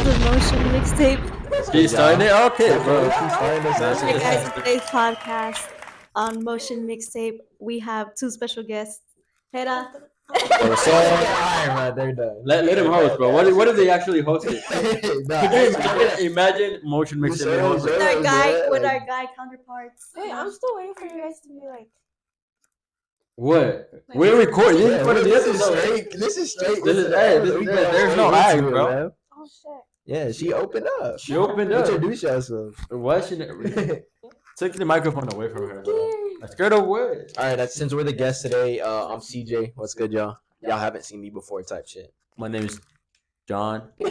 the Motion Mixtape. She started it? Okay, bro. Hey guys, in today's podcast on Motion Mixtape, we have two special guests. Hera. So, Alright, they're done. let him host, bro. What if they actually host it? Nah, Imagine Motion Mixtape host With it. our guy counterparts. Wait, I'm still waiting for you guys to be like. What? We're recording. Yeah, This is straight. This is straight. There's no lag, bro. Oh shit. Yeah, she opened up. She opened up. Introduce yourself. Why she took the microphone away from her, bro? I scared away. All right, since we're the guests today, I'm CJ. What's good, y'all? Y'all haven't seen me before, type shit. My name is John. We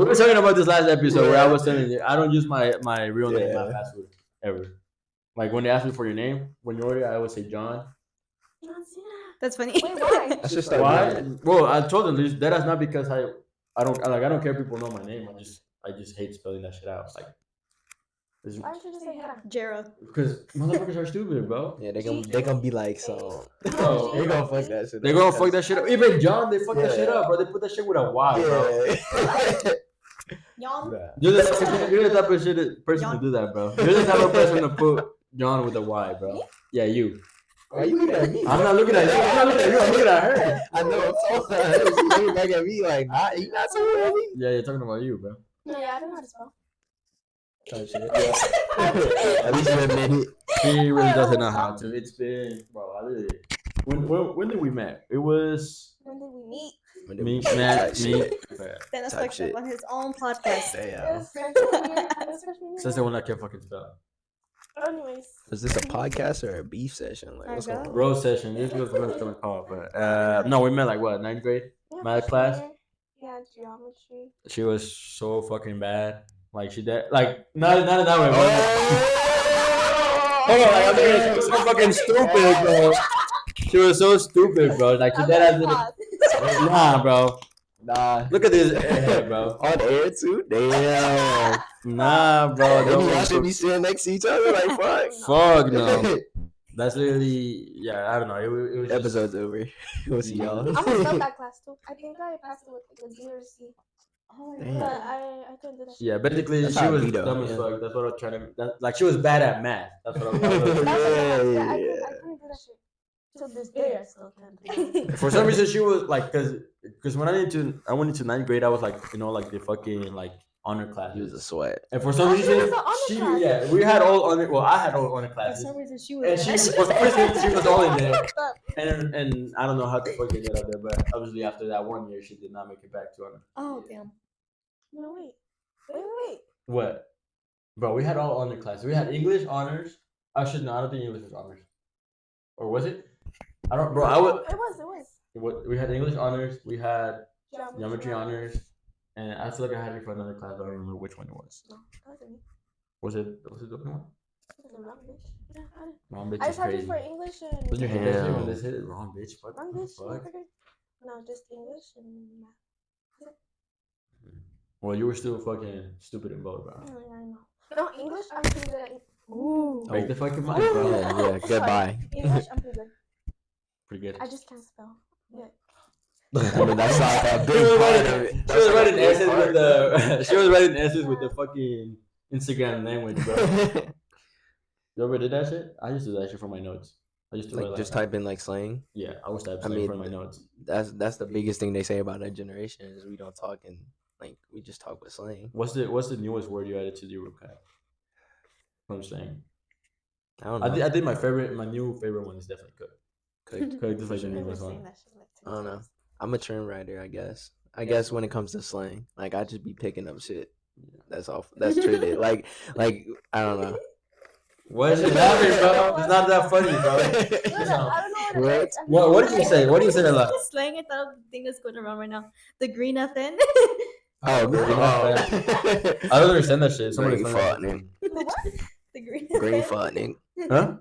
were talking about this last episode where I was telling you I don't use my real name, my password ever. Like when they ask me for your name, when you order, I always say John. That's funny. Wait, why? That's just Why? Well, I told them that is not because I don't care if people know my name. I just hate spelling that shit out. Like, Why don't you just say Hera? Jera. because motherfuckers are stupid, bro. Yeah, they gonna be like, so Oh, they gonna fuck that shit. They gonna fuck that shit up. Even John, they fuck that shit up, bro. They put that shit with a Y, bro. Yum. You're the type of person to do that, bro. You're the type of person to put John with a Y, bro. Yeah, you. Why you looking at me? I'm not looking at you. I'm not looking at you. I'm looking at her. I know. I'm talking her. She's looking back at me like, you not talking at me? Yeah, you're talking about you, bro. No, yeah, I don't know how to spell. Type shit. Yeah. At least you admit it. He really doesn't know how to. It's been, bro. I really. When did we met? It was When did we meet? me. Dennis Type fucked shit. up on his own podcast. It Damn. was freshman year. It was freshman year. Since the one I can't fucking spell. Anyways. Is this a podcast or a beef session? Like, what's going on? Rose session. This was what it's gonna call, but no, we met like what, 9th grade. Yeah, Math freshman class? year. Yeah, geometry. She was so fucking bad. Like she did, like not in that way, bro. Hold on, like I'm saying, she was so fucking stupid, bro. She was so stupid, bro. Like she did nah, bro. Nah. Look at this airhead, bro. On air too? Damn. Nah, bro. Maybe y'all should be sitting next to each other like fuck. Fuck no. That's literally, yeah, I don't know. It was just, Episode's over. We'll see y'all. I almost failed that class too. I think I passed it with like a D or C. Damn. But I couldn't do that shit. yeah, basically That's she how it was be though, dumb as yeah. fuck. That's what I was trying to. Like she was bad at math. That's what I was. That's what Yeah. I couldn't do that shit. To this day, I still can't do that. For some reason, she was like, cause when I went into 9th grade, I was like, like the fucking like honor classes. He was a sweat. And for some Oh, she was reason, the honor class. we had all honor. Well, I had all honor For classes, some reason, she and was. for some reason she was all in there. Fucked up. And I don't know how the fuck they get out there, but obviously after that 1 year, she did not make it back to honor. Oh damn. No, wait. What? Bro, we had all honor classes. We had English honors. Actually, no, I don't think English was honors. Or was it? I don't, bro. It was. We had English honors. We had Geometry geometry honors, and I feel like I had it for another class. But I don't remember which one it was. No, that wasn't me. Was it the other one? It was the wrong bitch. Yeah, I didn't. Wrong bitch I is just had it crazy. for English and. Don't you hate that shit when Damn. they say it? Wrong bitch. What Wrong the bitch. fuck? No, just English and math. Well, you were still fucking stupid in both, bro. Yeah, I know. No, English, I'm pretty good at. Ooh. Make the fucking mic, bro. Yeah, goodbye. English, I'm pretty good. Pretty good. I just can't spell. Yeah. I mean, that's not a She was big part writing- of it. She was writing essays with the. She was writing essays with the fucking Instagram language, bro. You ever did that shit? I used to do that shit for my notes. I used to write Like, like just type in like slang. Yeah, I was typing I mean, for my notes. That's the biggest thing they say about our generation is we don't talk in like we just talk with slang. What's the newest word you added to your vocab? I'm saying. I don't know. I think my new favorite one is definitely cook. Cook is like the I've been newest saying one. that shit like I don't know. I'm a trend writer, I guess. I guess when it comes to slang, like I just be picking up shit. That's all. That's true. like I don't know. What is it laughing, bro? It's not that funny, bro. I don't know what it is. What did you say? What do you say a lot? Slang it out the thing that's going around right now. The green FN. Oh, green oh. I don't understand that shit. Somebody Green explain fuck, that. nigga. The what? The green Green FN. fuck, nigga. Huh?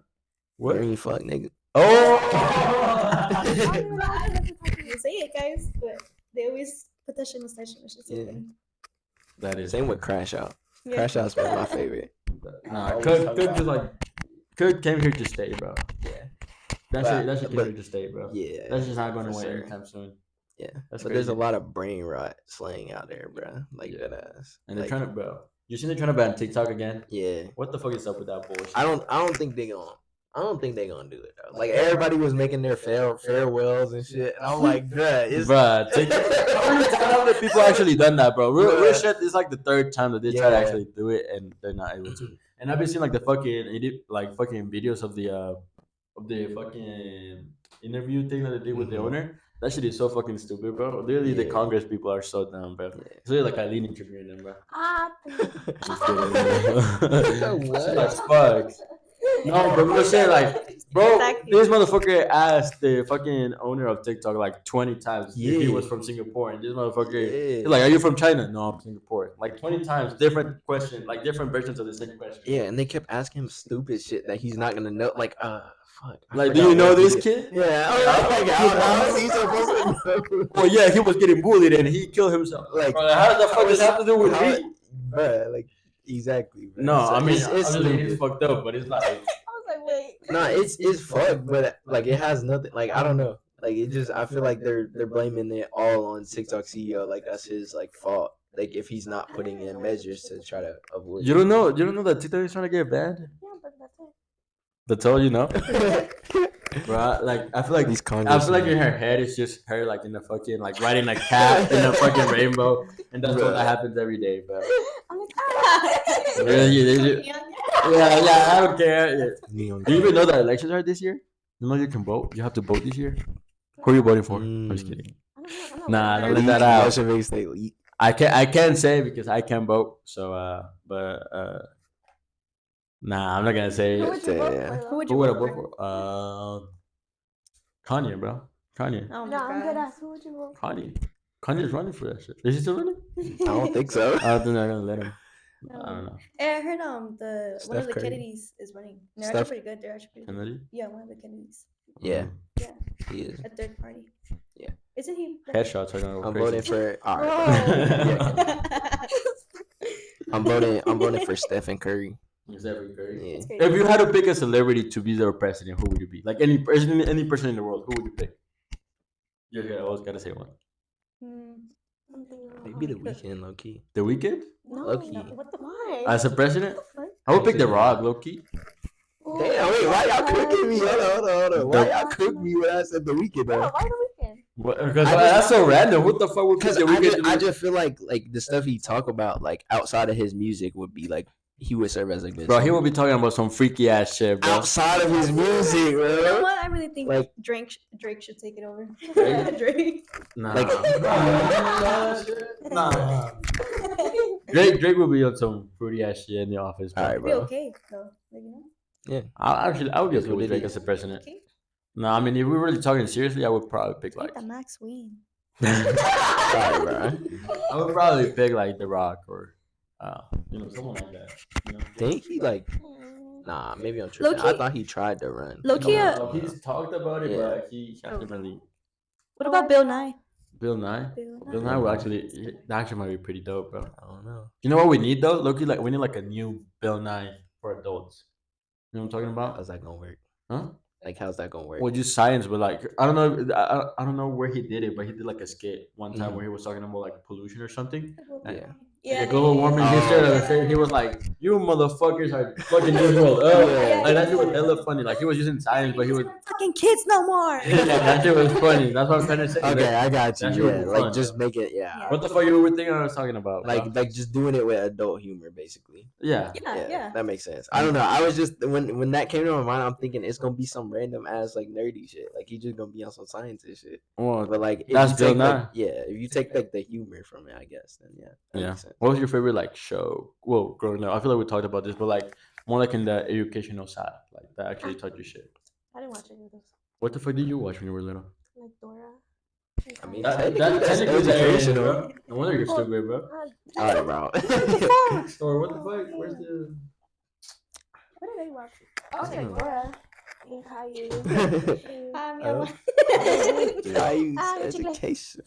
What? Green fuck, nigga. Oh! I don't even know what it is. You say it, guys, but they always put that shit in the session. It's just Yeah. something. That is. Same with Crash Out. Yeah. Crash Out's one of my favorite. Nah, Cook just like Cook came here to stay, bro. Yeah. That shit came but- here to stay, bro. Yeah. That's just not going for away sure. anytime soon. Yeah, That's but there's a crazy. lot of brain rot slang out there, bro. Like Yeah. that ass. And they're Like, trying to, bro. You seen they're trying to ban TikTok again? yeah. What the fuck is up with that bullshit? I don't think they gonna. I don't think they gonna do it though. Like everybody was making their farewells and shit, and I'm like, bruh, it's Bruh, how many times have people actually done that, bro? Real shit. It's like the third time that they try to Yeah. actually do it, and they're not able to. And I've been seeing like the fucking videos of the fucking interview thing that they did with the owner. That shit is so fucking stupid, bro. Literally, the Yeah. Congress people are so dumb, bro. It's really like Eileen interviewing them, bro. Ah, Just kidding, bro. What? Shit like fuck. No, but real shit, like, bro, Exactly. this motherfucker asked the fucking owner of TikTok like 20 times if he Yeah. was from Singapore, and this motherfucker, Yeah. he's like, "Are you from China?" No, I'm Singapore. Like 20 times, different question, like different versions of the same question. Yeah, and they kept asking him stupid shit that he's not gonna know. Like, fuck. I Like, do forgot you know what this video- kid? Yeah, how is he supposed to know? Well, yeah, he was getting bullied and he killed himself. Like, Bro, how the fuck does that have to do with how- me? Bruh, like, exactly. Bruh. No, So I mean, it's obviously stupid. he's fucked up, but it's like, I was like, wait. No, it's fucked, but like it has nothing. Like I don't know. Like it just, I feel like they're blaming it all on TikTok CEO. Like that's his like fault. Like if he's not putting in measures to try to avoid. you don't know that TikTok is trying to get banned. Yeah, but that's it. That's all you know, bro. Like I feel like These I feel like in her head it's just her like in the fucking like riding a cat in a fucking rainbow, and that's what that happens every day, bro. I'm like, ah. Yeah, I don't care. Yeah. Neon Do you even know that elections are this year? You know you can vote. You have to vote this year. Who are you voting for? I'm just kidding. I'm not Nah, worried. don't let that out. Motion Mixtape leak. I can't say because I can't vote. So nah, I'm not gonna say. Who would you vote Yeah. for, Who though? would Who you would I vote vote for? for? Kanye, bro. Kanye. Oh my No, I'm god. dead ass. Who would you vote for? Kanye. Kanye's running for that shit. Is he still running? I don't think so. I don't think they're gonna let him. No. I don't know. I heard the one of Steph the Curry. Kennedys is running. They're Steph- actually pretty good. They're actually pretty good. Kennedy? Yeah, one of the Kennedys. Yeah, Yeah, he is. a third party. Yeah. Isn't he? Headshots are gonna go I'm crazy. voting for. All Bro. right. I'm voting for Stephen Curry. Exactly, Curry. Yeah. It's crazy. If you had to pick a celebrity to be their president, who would you be? Like any person in the world, who would you pick? I always gotta say one. I'm thinking of Maybe the him. weekend, low key. The Weeknd? No, Low-key. no, what the why? As a president? What the fuck? I would pick The Rock, low key. Oh, Damn, wait, why y'all cooking me? Hold on. Why The- y'all cook me when I said the weekend? Yeah, Though? why the weekend? Because I just- that's so random. What the fuck would pick Because The Weeknd? I just feel like the stuff he talk about like outside of his music would be like he would serve as a good. Bro, he singer. will be talking about some freaky ass shit, bro. outside of his music, You know bro. what? I really think Like- Drake should take it over. Drake? Drake. Nah. Like- Nah. Drake will be on some fruity ass shit in the office, bro. Alright, Be bro. okay though. Like, you know. I would be That's okay what with it Drake is. as a president. Okay. No, I mean if we were really talking seriously, I would probably pick like Like the Max Wayne. Sorry, bro. I would probably pick like The Rock or someone like that. You know? Think he like? Nah, maybe I'm tripping. I Low-key- thought he tried to run. Low-key, He's talked about it, Yeah. but he hasn't really. What about Bill Nye? Bill Nye. Bill Nye will that actually might be pretty dope, bro. I don't know. You know what we need though? Loki, like we need like a new Bill Nye for adults. You know what I'm talking about? How's that gonna work? Huh? Like, how's that gonna work? Well, just science, but like I don't know, I don't know where he did it, but he did like a skit one time Mhm. where he was talking about like pollution or something. Yeah. Yeah. Like global warming Oh, history. yeah. He was like, "You motherfuckers are fucking this world up." Yeah. Like that shit was hella funny. Like he was using science, but he was Fucking kids no more. yeah, that shit was funny. That's what I'm trying to say. Okay, I got you. That shit Yeah, would be like fun. just make it. Yeah. What the fuck you were thinking I was talking about? bro? Like just doing it with adult humor, basically. yeah. Yeah. That makes sense. I don't know. I was just when that came to my mind, I'm thinking it's gonna be some random ass like nerdy shit. Like he just gonna be on some scientist shit. Well, But like if That's you Bill take, like, Nye. yeah, if you take like the humor from it, I guess then that yeah. makes sense. What was your favorite like show? Well, growing up, I feel like we talked about this, but like more like in the educational side, like that actually taught you shit. I didn't watch any of those. What the fuck did you watch when you were little? Like Dora. I mean, That, technically, that's technically educational. bro. No wonder you're stupid, bro. All right, bro. Or what the fuck? Where's the? What did they watch? I was I like don't know. Dora and Caillou. Caillou's Ah, what you play? education.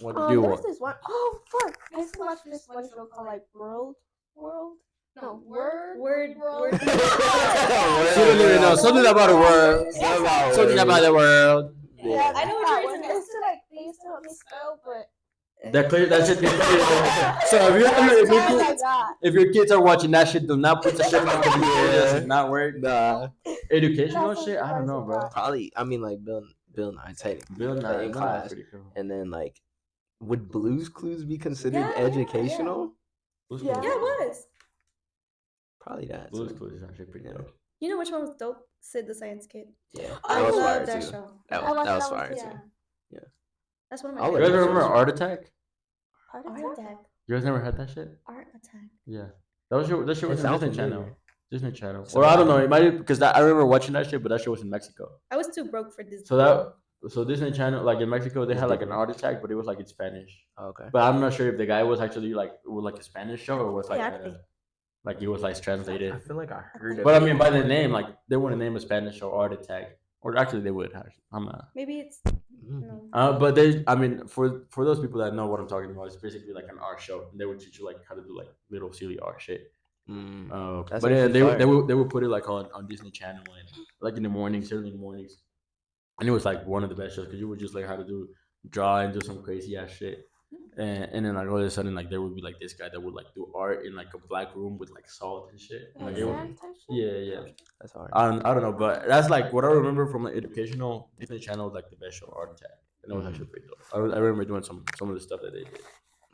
What did you There's watch? this one. Oh fuck! I used to watch this one show called like World. No, Word. Word. World. She don't even know something about the world. Something about the world. Yeah. I know which When person they it used is. to like, they used to help me spell, but That clear. That shit. So if your kids are watching that shit, do not put the shit on the video. It does not work. Nah. Educational shit. I don't know, bro. Probably. I mean, like Bill Nye technically. Bill but Nye, in no, class, that's pretty cool. and then like, would Blue's Clues be considered Yeah, educational? Blue's Yeah. Clues. Yeah, it was. Probably that. Blue's too. Clues is actually pretty Yeah. dope. You know which one was dope? Sid the Science Kid. Yeah, I that was love fire that too. show. That I watched was that one fire too. too. Yeah. That's one of I'll my You let guys you favorites. remember Art Attack? Art Attack. You guys never had that shit? Art Attack. Yeah. That shit was It on sounds Disney familiar. Channel. Disney Channel. So Or I don't know. It might be because I remember watching that shit, but that shit was in Mexico. I was too broke for Disney. So Disney Channel, like in Mexico, they It's had like an different. Art Attack, but it was like in Spanish. Okay. But I'm not sure if the guy was actually like a Spanish show or was like Yeah, I think. like it was like translated. I feel like I heard of But I it. mean, by the name, like they wouldn't name a Spanish show Art Attack, or actually they would. Actually. I'm not. Maybe it's Mm. no. But they, I mean, for those people that know what I'm talking about, it's basically like an art show. And they would teach you like how to do like little silly art shit. Mm. That's But yeah, actually fire. they would put it like on Disney Channel and like in the mornings, early in the mornings, and it was like one of the best shows because you would just like how to draw and do some crazy ass shit. And then like all of a sudden like there would be like this guy that would like do art in like a black room with like salt and shit. Like, it was- yeah. That's hard. I don't know, but that's like what I remember from the educational Disney Channel, like the best show, Art Attack, and it was actually pretty dope. I remember doing some of the stuff that they did.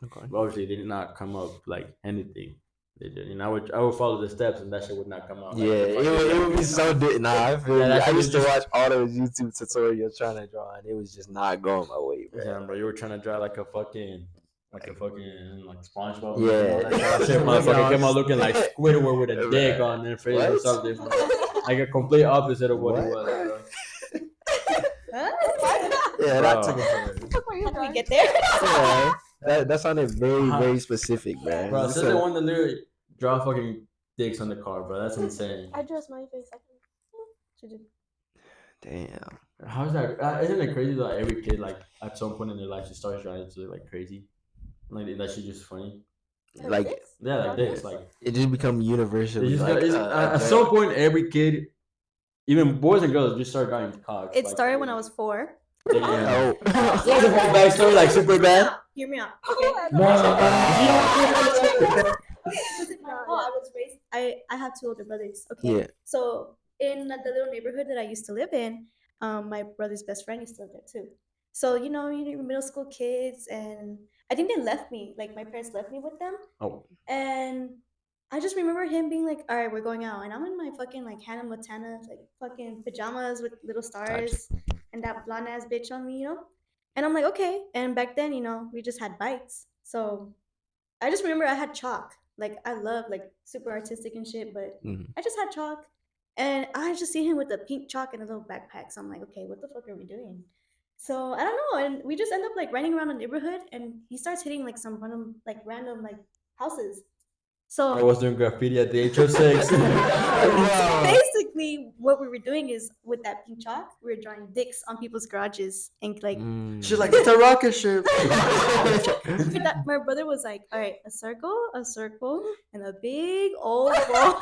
Okay. But obviously, they did not come up like anything. They did, and I would follow the steps, and that shit would not come out. Yeah, it would be so nah, I feel Yeah, you. that I shit used to was watch all those YouTube tutorials trying to draw, and it was just not going my way, bro. Yeah, bro, you were trying to draw like a fucking SpongeBob. Yeah. That shit motherfucker came out looking like Squidward with a dick on their face or What? something. Bro. Like a complete opposite of what he What? was. Bro. Yeah, that Bro. took it. How do we get there? Yeah, that sounded very specific, man. Bro, It's since so- they want to literally draw fucking dicks on the car, bro. That's insane. I drew my face. Damn. How's that? Isn't it crazy that every kid, like, at some point in their life, she starts drawing to look like crazy? Like, that shit just funny. Like Yeah, like this. Like, it just become universally. it's just, Like, at some point, every kid, even boys and girls, just start drawing cocks. It like, started when I was 4. Damn. Oh. What's the whole backstory? Like, super bad? Hear me out. Okay. Oh, I was raised. I have 2 older brothers. Okay. Yeah. So in the little neighborhood that I used to live in, my brother's best friend used to live there too. So you're middle school kids, and I think they left me. Like my parents left me with them, Oh, and I just remember him being like, "All right, we're going out," and I'm in my fucking like Hannah Montana like fucking pajamas with little stars and that blonde ass bitch on me, And I'm like, okay. And back then, we just had bikes, so I just remember I had chalk. Like I love like super artistic and shit, but Mhm. I just had chalk, and I just see him with the pink chalk and a little backpack. So I'm like, okay, what the fuck are we doing? So I don't know, and we just end up like running around the neighborhood, and he starts hitting like some random like houses. So I was doing graffiti at the age of 6. basically, what we were doing is with that pink chalk, we were drawing dicks on people's garages and like. She's like, it's a rocket ship. My brother was like, all right, a circle, and a big old ball.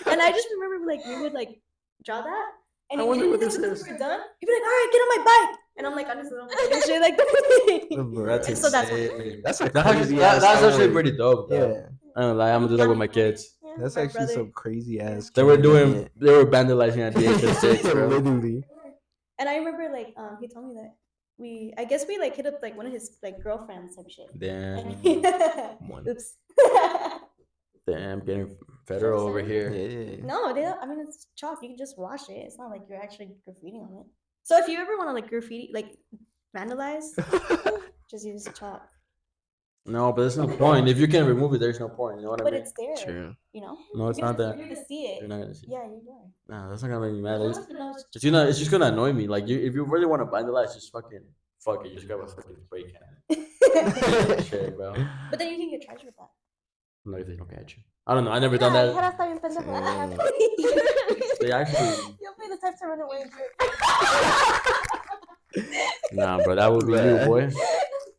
And I just remember like we would like draw that. And I wonder what this this is. We're done. He'd be like, all right, get on my bike. And I'm like on his little bike and shit like that. Bro, That's And so that's insane. That's a That's actually, crazy that's ass actually story. pretty dope, though. Yeah, I don't lie, I'm gonna do that with my kids. that's My actually brother. some crazy ass. They were kid, they were vandalizing at the age of 6, man. bro. Literally. And I remember like he told me that I guess we like hit up like one of his like girlfriends type shit. Damn, One. Oops. damn, getting federal over here. Yeah. No, I mean it's chalk. You can just wash it. It's not like you're actually graffitiing on it. So if you ever want to like graffiti, like vandalize, just use chalk. No, but there's no point. If you can remove it, there's no point. You know what I But mean? it's there. True. No, it's You're not gonna- that. You're gonna see it. You're not gonna see. Yeah, you are. Nah, that's not gonna make me mad. No, no, It's just gonna annoy me. Like, if you really want to vandalize, just fucking fuck it. Just grab a fucking spray can. Shit, bro. But then you can get charged with that. No, if they don't catch you. I don't know. I never done that. They actually. You'll be the type to run away and Nah, bro. That would be you, Bruh. boy.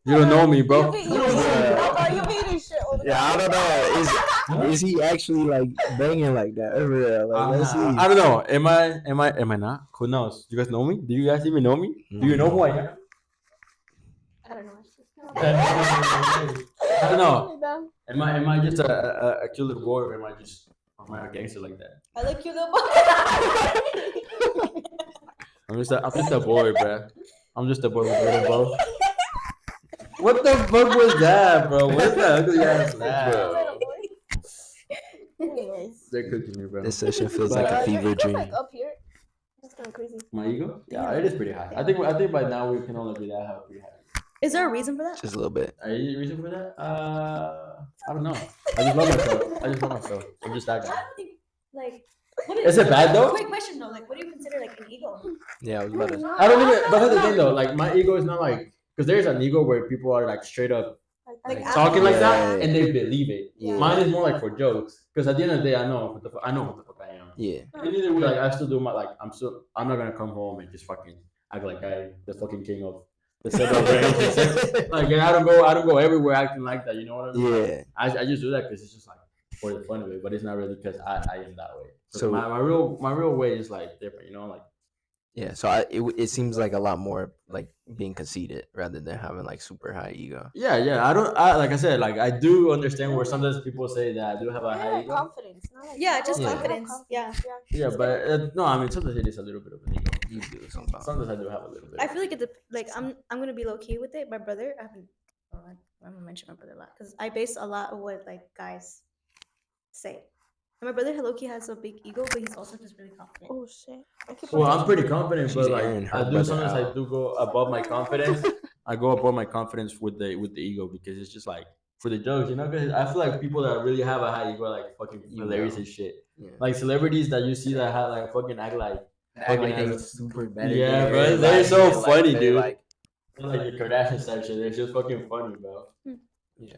You don't know me, bro. You'll be eating shit. Hold Yeah, I don't know. Is he actually like banging like that over there? Like, let's see. I don't know. Am I not? Who knows? You guys know me? Do you guys even know me? Do you know who I am? I don't know. I don't know. Am I just a cute little boy, or am I a gangster like that? I like you, little boy. I'm just a boy, bro. I'm just a boy with a little bow. What the fuck was that, bro? What's that ugly ass laugh? Anyways, They're cooking me, bro. This session feels like a fever dream. like up here. It's kind of crazy. My ego? Yeah, it is pretty high. I think by now we can only be that high, pretty high. Is there a reason for that? Just a little bit. Are you reason for that? I don't know. I just love myself. I'm just that I guy. don't think, like, Is it bad though? Quick question though, like, what do you consider like an ego? Yeah, I was about to. I don't even. But that's the thing though. Like my ego is not like because there's an ego where people are like straight up Like talking like that Yeah. and they believe it. Yeah. Mine is more like for jokes because at the end of the day I know what the fuck I am. Yeah. And either way, like I still do my like I'm not gonna come home and just fucking act like I'm the fucking king of the several brands. Like I don't go everywhere acting like that. You know what I mean? Yeah. I just do that because it's just like for the fun of it, but it's not really because I am that way. So So- my real way is like different. You know, like Yeah. So it seems like a lot more like being conceited rather than having like super high ego. yeah. I like I said, like I do understand where sometimes people say that I do have a high Like ego. confidence, not like Yeah, just Yeah. confidence. Yeah. Yeah, but no, I mean sometimes it is a little bit of an ego. You do sometimes. Sometimes I do have a little bit. I feel like I'm gonna be low key with it. My brother, I'm gonna mention my brother a lot because I base a lot of what like guys say. And my brother low key has a big ego, but he's also just really confident. Oh shit! I keep Well, on I'm pretty confident, She's but like airing her I do brother sometimes I out. do go above my confidence. I go above my confidence with the ego because it's just like for the jokes, you know. Because I feel like people that really have a high ego are like fucking You hilarious know. as shit. Yeah. Like celebrities that you see that have like fucking act like Act like fucking they ass- super better. Yeah, than bro, everybody, they're so and, funny, they, dude. Like, like the Kardashian section. They're just fucking funny, bro. yeah.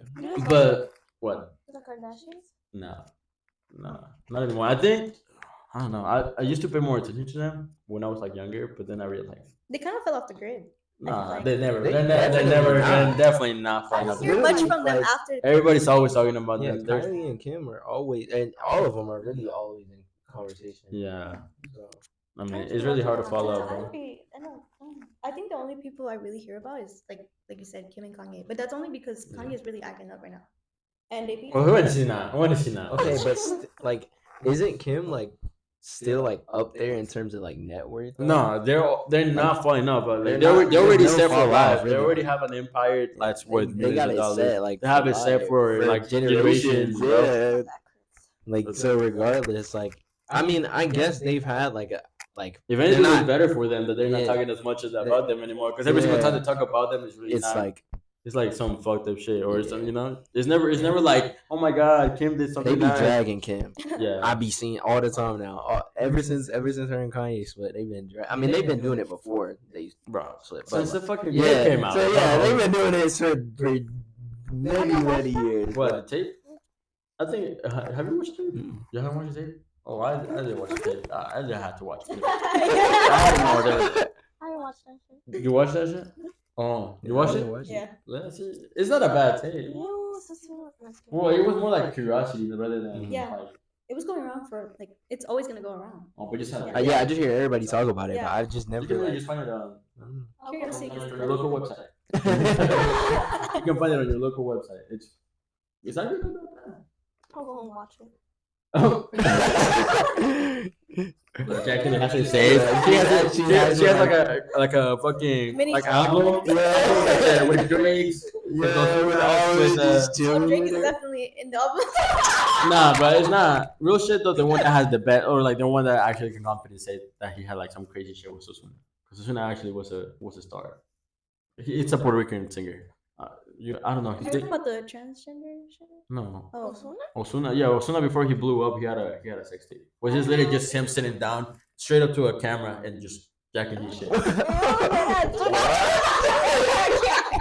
But what? The Kardashians. No, not anymore. I think I don't know. I used to pay more attention to them when I was like younger, but then I realized They kind of fell off the grid. nah, like- they never. They They're definitely never. not. They're definitely not I flying don't up the hear grid. much Literally, from them like- after. Everybody's always talking about Yeah, them. There's- Kylie and Kim are always, and all of them are really always in conversation. yeah, So, I mean, it's really hard to follow up, bro. I think the only people I really hear about is like you said, Kim and Kanye. But that's only because Kanye is really acting up right now. And they Well, when is he not? When is he not? okay, but like, isn't Kim like still like up there in terms of like net worth? No, they're not falling up, but like, They're not- they already there's no set for fall life. off, They really. already have an empire that's worth They millions got of it dollars. set like They have it set life, for like generations, bro. Yeah. Like so, regardless, like I mean, I guess they've had like a like If anything, they're it's not- better for them that they're not Yeah. talking as much about them anymore. Because every single Yeah. time they talk about them, it's really it's not. like It's like some fucked up shit or Yeah. some, you know. It's never like, oh my god, Kim did they something. be nice. dragging Kim. Yeah. I be seeing all the time now. Ever since her and Kanye split, they've been. I mean, they've been doing it before they Bro, split. since But the fucking yeah, tape came out. so yeah, bro. they've been doing it for many years. What, but- the tape? I think, have you watched it? Mm. You haven't watched the tape? Oh, I didn't watch the tape. I just had to watch it. I yeah. had to know that. I didn't watch that shit. You watched that shit? Oh, you watched it? Yeah. Let's see. It's not a bad tape. Ew, so sweet. Well, it was more like curiosity rather than Yeah. like, It was going around for like it's always gonna go around. oh, but just had Yeah, I just hear everybody talk about it, Yeah. but I just You never can really like. just find it on Curiosity on is your good. local website. You can find it on your local website. It's actually not that bad. I'll go and watch it. Oh. Jackie actually saved. She has like a fucking Mini like song. album. Yeah, with Drake's. Yeah, with all with, just Oh, chilling Drake with is it. definitely in the album. Nah, but it's not real shit though. The one that has the best, or like the one that actually can confidently say that he had like some crazy shit was Osuna. Because Osuna actually was a star. It's a Puerto Rican singer. I don't know. Are you talking about the transgender shit? No. Oh, Osuna? Osuna, yeah, Osuna before he blew up, he had a sex tape. Was just literally just him sitting down straight up to a camera and just jacking his shit.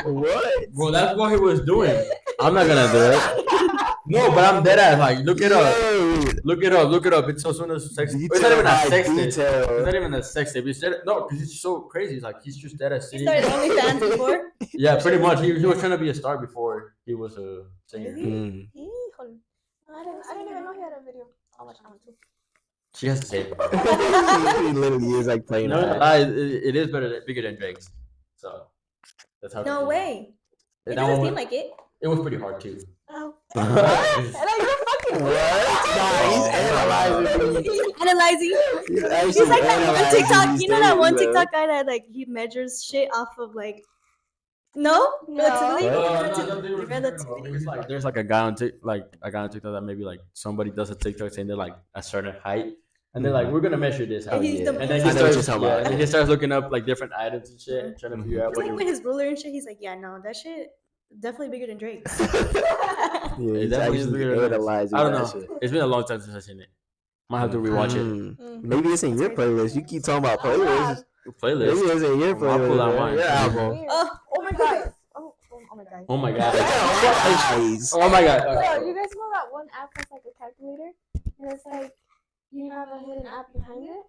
What? Bro, that's what he was doing. I'm not gonna do it. No, but I'm dead ass. Like, look it up. Yo, Look it up. Look it up. It's so soon as sex. It's not even a sex tape. It's not even a sex tape. It's dead, no, because it's so crazy. It's like he's just dead ass He sitting. started OnlyFans before. Yeah, pretty much. He was trying to be a star before he was a singer. Mm. Híjole. I didn't even know he had a video. I'll watch that one too. She has to say it. He literally is like playing. No, that. it is bigger than Drake's. So that's how. No way. It That doesn't one seem like it. it was pretty hard too. Oh. What? And like, you're fucking Nah, he's analyzing me. Analyzing. He's He's actually like that one analyzing TikTok. these You know that one things, bro. TikTok guy that like he measures shit off of like. No, No. relatively. It's like there's like a guy on TikTok that maybe like somebody does a TikTok saying they're like a certain height, and they're like, we're gonna measure this out. And he's yeah. the And then I he know what starts, you're talking yeah, about. and then he starts looking up like different items and shit, trying to figure out He's what like you. with his ruler and shit. He's like, yeah, no, that shit definitely bigger than Drake's. Yeah, It he's definitely is actually bigger than analyzing I don't that know. shit. It's been a long time since I've seen it. Might have to rewatch it. Mm. Maybe it's in your playlist. You keep talking about Oh, yeah. playlists. Maybe Playlist. it's in your I'll pull playlist. out man. mine. Your album. Weird. Oh, Oh my god. Oh my god. Oh my god. Guys. Oh my god. Yo, you guys know that one app that's like a calculator? And it's like, you have a hidden app behind it?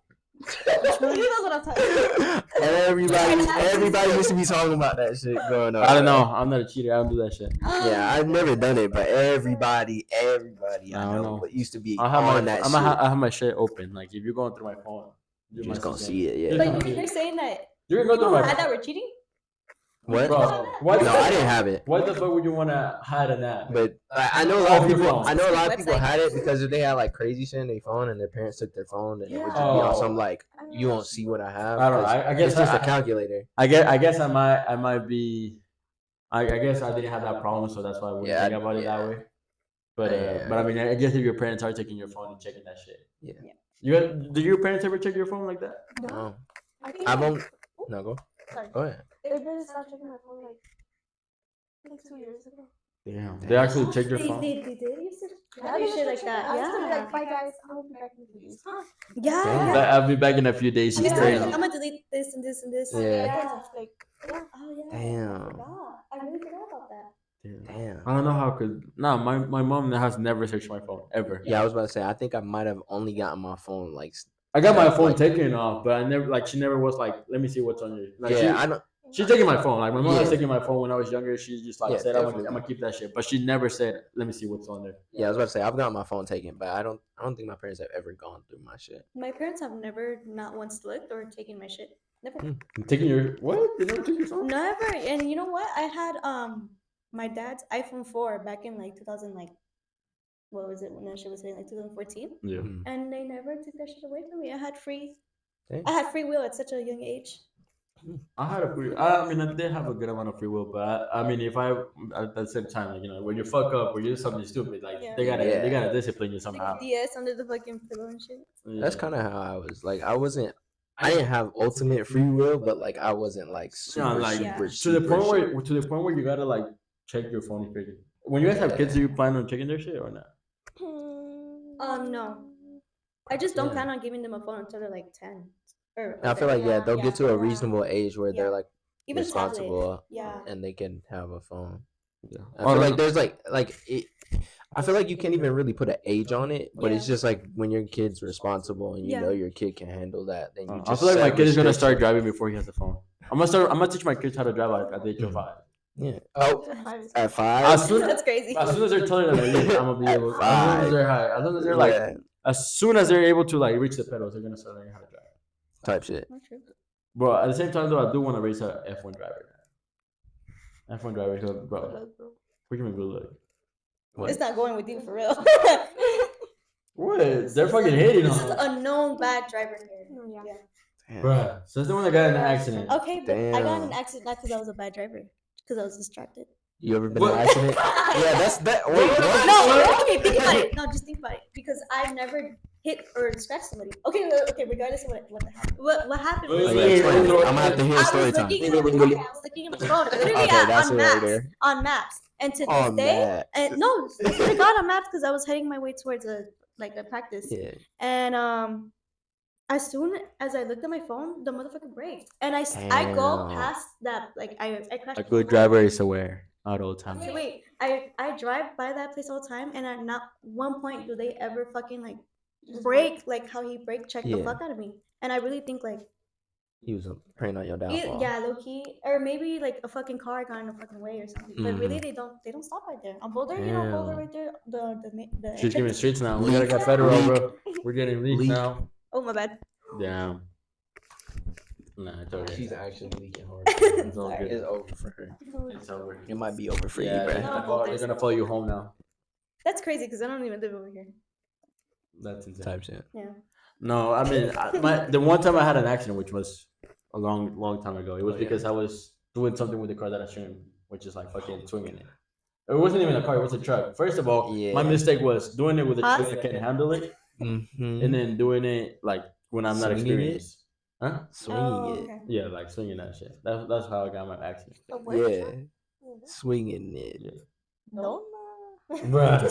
He knows what I'm talking about. Everybody used to be talking about that shit growing up. I don't know. I'm not a cheater. I don't do that shit. Yeah, I've never done it, but everybody I I don't know. know used to be I have on my that I shit. have my shit open. Like if you're going through my phone, You're just gonna see it, yeah. but you're saying that You're gonna go people through who my had that phone. were cheating? What? Bro, what No, I didn't have it. Why the fuck would you wanna hide an app? But I know a lot of Your people. phone. I know a lot of people Website. had it because they had like crazy shit in their phone, and their parents took their phone, and it would just be on Oh. some like you won't see what I have. I don't know. 'cause I guess it's just a I- calculator. I guess I might be. I guess I didn't have that problem, so that's why I wouldn't Yeah, think about it that yeah. way. But Yeah. but I mean, I guess if your parents are taking your phone and checking that shit. Yeah. Do your parents ever check your phone like that? No, I think I've only no go. Sorry. Go ahead. They really stopped checking my phone like 2 years ago. Damn. They actually check your They phone. did used to Yeah, do they shit just like check that. it. I used to be Yeah. like, bye guys, I'll be back in 2 days. Yeah. Damn. yeah. I'll be back in a few days. She She's was Damn. like, crazy. I'm gonna delete this and this and this. Yeah. Like, Oh yeah. Damn. I forgot. I really forgot about that. Damn. I don't know how could. No, my mom has never searched my phone ever. Yeah, I was about to say. I think I might have only gotten my phone like. I got my Yeah, phone like- taken off, but I never like she never was like, let me see what's on your. Like, Yeah, I don't. she's taking my phone. Like my mom was Yeah. taking my phone when I was younger. She just like Yeah, said, I'm definitely. gonna keep that shit, but she never said, let me see what's on there. Yeah, I was about to say I've got my phone taken, but I don't think my parents have ever gone through my shit. My parents have never not once looked or taken my shit. Never. I'm taking your what? They never took your phone? Never. And you know what? I had my dad's iPhone 4 back in like 2000 like what was it when that shit was hitting like 2014, Yeah. and they never took that shit away from me. I had free Dang. will at such a young age. I had a free. I mean, I did have a good amount of free will, but I mean, if I at the same time, like when you fuck up or you do something stupid, like Yeah. they gotta Yeah. discipline you Like somehow. DS under the fucking pillow and shit. That's kind of how I was. Like I didn't have ultimate free will, but like I wasn't like super, like super, to the point super- where you gotta like check your phone if you're. When you guys have kids, do you plan on checking their shit or not? No. I just don't Yeah. plan on giving them a phone until they're like 10. Or I feel like they'll yeah, get to a yeah. reasonable age where they're like Even tablet. responsible Yeah. and they can have a phone. Yeah. I feel like there's like it, I feel like you can't even really put an age on it, but it's Yeah. just like when your kid's responsible and you Yeah. know your kid can handle that, then you just I feel like my set kid is gonna start restrictions. driving before he has a phone. I'm gonna teach my kids how to drive at the age of 5. Yeah. Oh, at 5. As soon That's crazy. as soon as they're telling them, like, yeah, I'm gonna be able. As soon as they're high, as soon as they're like, Yeah, as soon as they're able to like reach the pedals, they're gonna start learning how to drive. type shit. Not true. But at the same time, though, I do want to race a F1 driver. F1 driver, so, bro. We can make good look. What? It's not going with you for real. What? They're fucking hating This is on. a known bad driver here. Yeah. Damn. Bruh. So that's the one that got in an accident. Okay, but I got in an Damn. accident not because I was a bad driver, because I was distracted. You ever been in What? an accident? Yeah, that's that. Wait, What? what? No, okay, think about it. No, just think about it. Because I've never hit or scratched somebody. Okay, regardless of what happened. What happened was Oh, yeah, explain it. I'm gonna have to hear I was story time. looking at I was looking at my phone, literally Okay, that's on it right maps. there. On maps. And to this On day, that. and no, I swear to God on maps because I was heading my way towards a practice. Yeah. And as soon as I looked at my phone, the motherfucker braked. And I go Damn. past that, like I crashed. A good driver is aware at all times. Okay, wait. I drive by that place all the time, and at not one point do they ever fucking like break like how he break checked the Yeah. fuck out of me. And I really think like He was preying on your downfall. yeah, low key, or maybe like a fucking car got in the fucking way or something. But really, they don't stop right there. On Boulder, Boulder Damn. right there, the She's giving entrance. streets now. We Leak. gotta get federal, Leak. bro. We're getting leaked Leak. now. Oh my bad. Damn. Nah, it's okay. She's actually leaking hard. It's all Sorry. good. It's over for her. It's over. It might be over for Yeah, you, they're bro. gonna follow you home now. That's crazy because I don't even live over here. That's insane. Type shit. Yeah. No, I mean, the one time I had an accident, which was a long time ago, it was Oh, yeah. because I was doing something with the car that I shouldn't, which is like fucking swinging it. It wasn't even a car; it was a truck. First of all, Yeah. my mistake was doing it with a Huh? truck that can't handle it, Mm-hmm. and then doing it like when I'm not Swinging it? experienced. Huh? Swinging Oh, it. okay. Yeah, like swinging that shit. That's how I got my accident. Yeah. Swinging it. Yeah. No. Bruh.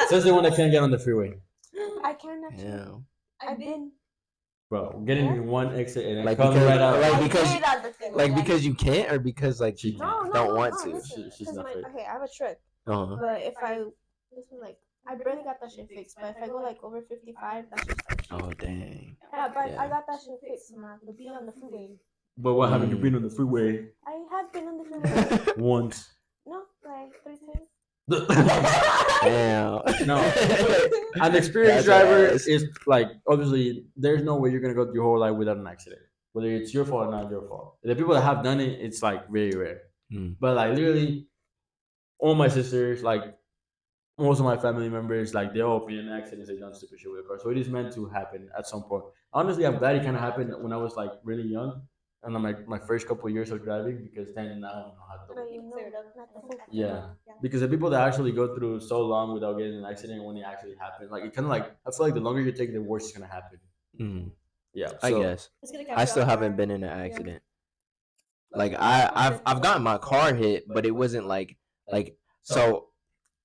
Says the one that can't get on the freeway. I can't actually. Yeah. I've been. Bro, getting in one exit and then Like coming because, right out. like I because, did on the thing, like because you can't, or because like She you can't. don't want to. Listen, She's 'cause not my, fit. okay, I have a trick, Uh-huh. but if this one like, I barely got that shit fixed. But if I go like over 55, that's just like. Oh dang. Yeah, but Yeah. I got that shit fixed, man. The being on the freeway. But what haven't you Mm. been on the freeway I have been on the freeway. once? No, like 3 times. Damn. No. An experienced That's driver ass. is like obviously there's no way you're gonna go through your whole life without an accident, whether it's your fault or not your fault. The people that have done it, it's like very rare. Mm. But like literally, all my sisters, like most of my family members, like they all been in accidents, they done stupid shit with a car. So it is meant to happen at some point. Honestly, I'm glad it kind of happened when I was like really young, and I'm like my first couple of years of driving because then now I don't know how to. No, you know, not the full. Yeah. Because the people that actually go through so long without getting an accident when it actually happens, like it kind of like I feel like the longer you take, the worse it's gonna happen. Mm. Yeah, I so- guess. It's gonna catch I you still off haven't guard. been in an accident. Like I've gotten my car hit, but it wasn't like so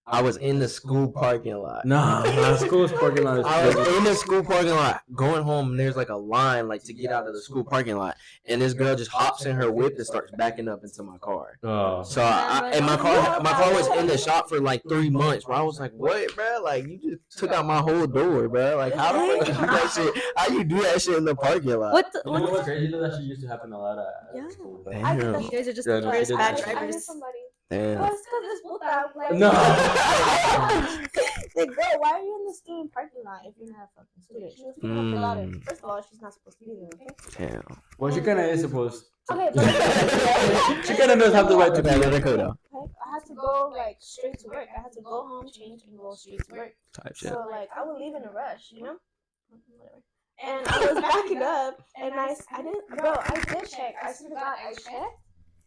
I was in the school parking lot. Nah, school's parking lot is I was crazy. in the school parking lot going home, and there's like a line like to get out of the school parking lot, and this girl just hops in her whip and starts backing up into my car. Oh, So and my car was in the shop for like 3 months. Where I was like, what, bro? Like you just took out my whole door, bro. Like how the fuck you do that shit? How you do that shit in the parking lot? What the, you know what what's the crazy though? That shit used to happen a lot at Yeah. school. But- I did Damn. that You guys are just Yeah, the no, she worst did bad that. I hit drivers. somebody. Damn. Well, it's because this puta, like, No. like, girl, why are you in the student parking lot if you're not a fucking student? She was picking up her daughter. Mm. First of all, she's not supposed to be there, okay? Damn. Well, she kind of is supposed. Okay, but She kind of knows how to ride to Okay, let be. it go though. I had to go like straight to work. I had to go home, change, and go straight to work. Type shit. So like I would leave in a rush, you know. Whatever. And I was backing up, and I didn't, bro. I did check. I swear to God, I checked,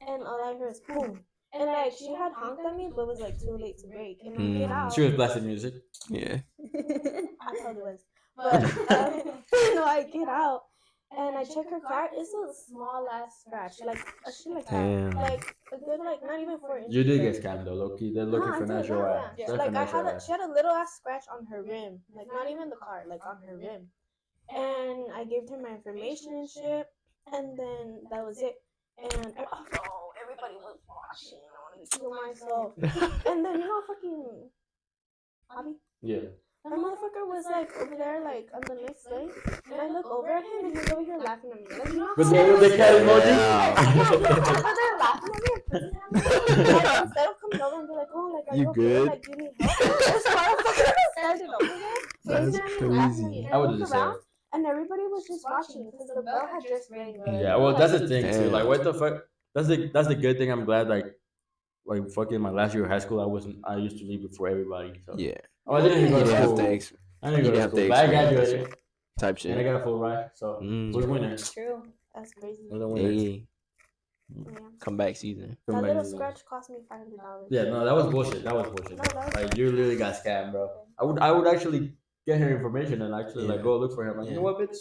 and all I heard is boom. And like she had honked at me, but it was like too late to brake. And I get out. She was blasting music. Yeah. I probably was. But no, I get out and I check her car. It's a small ass scratch, like a shit like that, Damn. like a good like not even 4 inches. You did big. get scammed though, Loki. They're looking Nah, for I did, natural yeah, ass. yeah. They're Like for I natural had ass. she had a little ass scratch on her rim, like not even the car, like on her rim. And I gave her my information and shit, and then that was it. And oh no, everybody was watching. I wanted to kill myself. And then you know fucking Bobby. Yeah. That motherfucker was like over there, like on the next lane, and I look over at him, and he's over here laughing at me. Like, you know, With the cat emoji. yeah, over there laughing at me, and putting at me. Like, instead of coming over and be like, "Oh, like, are You you okay? good? Like, do you need help?" This motherfucker was standing over there, That's gazing at me, laughing at me. crazy. And I I would looked have said. around, and everybody was just watching because the bell had just rang. Yeah, well, that's the thing too. Damn. Like, what the fuck? That's the good thing. I'm glad. Like fucking my last year of high school, I used to leave before everybody. So. Yeah. Oh, I didn't even go You to didn't have school. to I didn't go you to didn't have school. to But I experience graduated type and I shit. got a full ride. So Mm. we're winning. True. That's crazy. We're the winners. Hey, Yeah. comeback season. That little scratch cost me $500. Yeah, no, that was bullshit. That was bullshit. No, that was- Like you literally got scammed, bro. I would actually get her information and actually like Yeah. go look for him. Like, you Yeah. know what, bitch?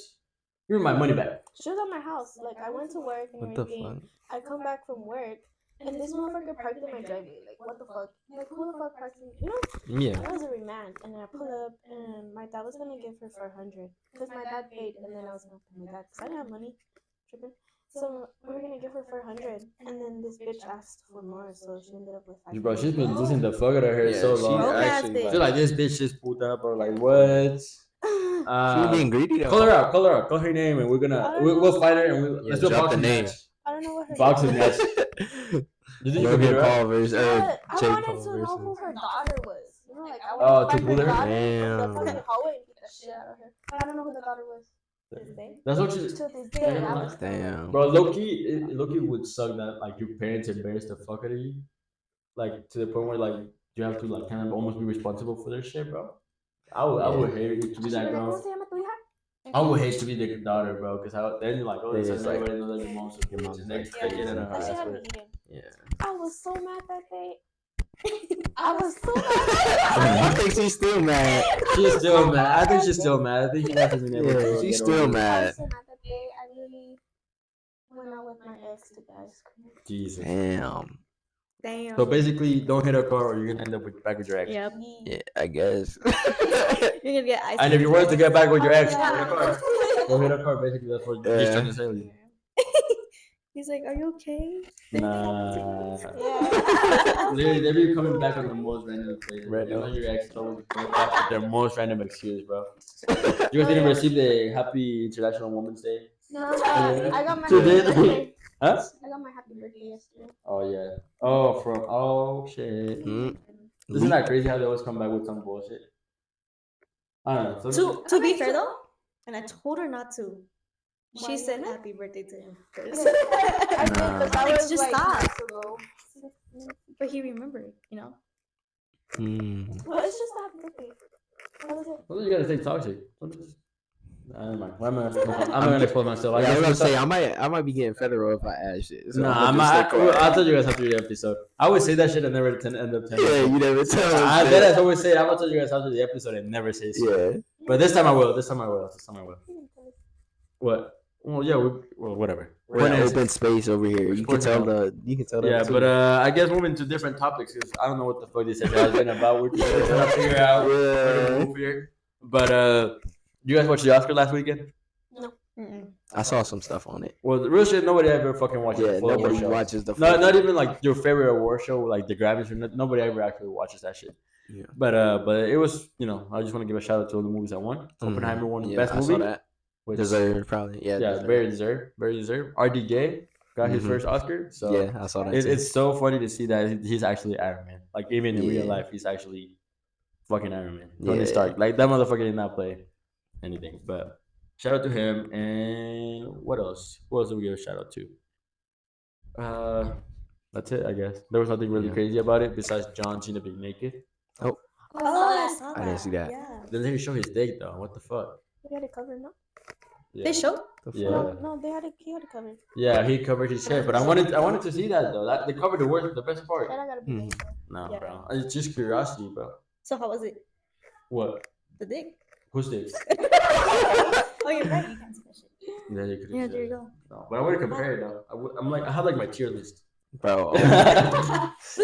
Give me my money back. She was at my house. Like I went to work and What the everything. fuck? I come back from work and this motherfucker parked in my driveway. Like what the fuck? Like who the fuck parks in? You know? Yeah. I was a remand and I pull up and my dad was gonna give her 400 because my dad paid and then I was gonna pay my dad because I didn't have money. Tripping. So we were gonna give her 400, and then this bitch asked for more, so she ended up with 500. Bro, she's been losing the fuck out of her Yeah, so she long. Broke ass actually bitch. I feel like this bitch just pulled up, bro. Like what? she was being greedy though. Call her out, call her name, and we're gonna we'll fight her and Yeah, let's do a drop the boxing name. match. I don't know what her Boxing name match. was. You think you can beat Logan her up? Paul versus But I Jake wanted Paul to know who versus. her daughter was. You know, like I Oh, wanted to to find bully her her? daughter in the Damn. fucking hallway and beat the shit out of her. I don't know who the daughter was. To this day. That's what she. To this day, Yeah, I was Damn. Bro, Loki would suck that like your parents embarrass the fuck out of you, like to the point where like you have to like kind of almost be responsible for their shit, bro. I would hate it to be that girl. I would hate to be the daughter, bro, because then you're like, oh, Then this it's is like, everybody knows that your mom's a your bitch, mom's and they like take it in crazy. her That shit ass. had me eating. Yeah. I was so mad that day. I was so mad. I think she's still mad. She's still mad. I think she's still mad. I think she hasn't been able Yeah, to. she's get still over it. I mad. was so mad that day. I really went out with my ex to get ice cream. Jesus. Damn. Damn. So basically, don't hit a car, or you're gonna end up back with your ex. Yep. Yeah, I guess. You're gonna get ice And if cream. you wanted to get back with your ex, Yeah. hit a car. Go hit a car. Basically, that's what he's Yeah. trying to say. He's like, "Are you okay?" Nah. Yeah. They be coming back on the most random places. Right You know now. your ex always coming back with the most random excuse, bro. You guys didn't receive the Happy International Women's Day? No, I got my You happy did? birthday. Huh? I got my happy birthday yesterday. Oh yeah. Oh shit. Mm. Isn't that crazy how they always come back with some bullshit? I don't know. To be fair though, and I told her not to. Why She you said didn't? happy birthday to him first. I did, but that Like, was just like stop. months ago. But he remembered, you know. Mm. Well, it's just a happy birthday. That was it. What you gotta say toxic? Never mind. I'm not gonna expose myself. I Yeah, I was guess gonna say I might be getting federal if I add shit. So Nah, I'ma just stay quiet. I'll tell you guys after the episode. I always say that shit and never end up telling. Yeah, you. you never tell us. I shit. did always say I'm gonna tell you guys after the episode and never say shit. Yeah. But this time I will. This time I will. What? Well, yeah. Whatever. We're in Point an is- open space over here. You can tell the. You can tell. Yeah, them but too. I guess moving to different topics because I don't know what the fuck this episode has been about. We're just trying to figure out where to move here. But you guys watched the Oscar last weekend? Mm-mm. I saw some stuff on it. Well, the real shit, nobody ever fucking watches Yeah, the full nobody award show. watches the. Not even like your favorite award show, like the Grammys. Or nobody ever actually watches that shit. Yeah. But it was, I just want to give a shout out to all the movies that won. Oppenheimer won Best I Movie. saw that. Which, Deserved, probably. Yeah. yeah, deserved. very deserved. R.D. Gay got his first Oscar. So Yeah, I saw that. too. it's so funny to see that he's actually Iron Man. Like even in real Yeah. life, he's actually fucking Iron Man. Tony Yeah. Stark. Like that motherfucker did not play anything. But shout out to him. And what else? Who else did we give a shout out to? That's it, I guess. There was nothing really Yeah. crazy about it besides John Cena being naked. Oh, I saw that. I didn't see that. Yeah. Then they show his dick though. What the fuck? They had it covered, no? Yeah. They showed. The Yeah. fuck? No, he had it covered. Yeah, he covered his shit, but I wanted to see that though. They covered the best part. Then I gotta be Hmm. there. No, Yeah. bro. It's just curiosity, bro. So how was it? What? The dick. Who's dick? Oh, you're right. You can't see that shit. Yeah, you could. Yeah, there you go. No, but I would compare it though. I have like my tier list. Bro. Who's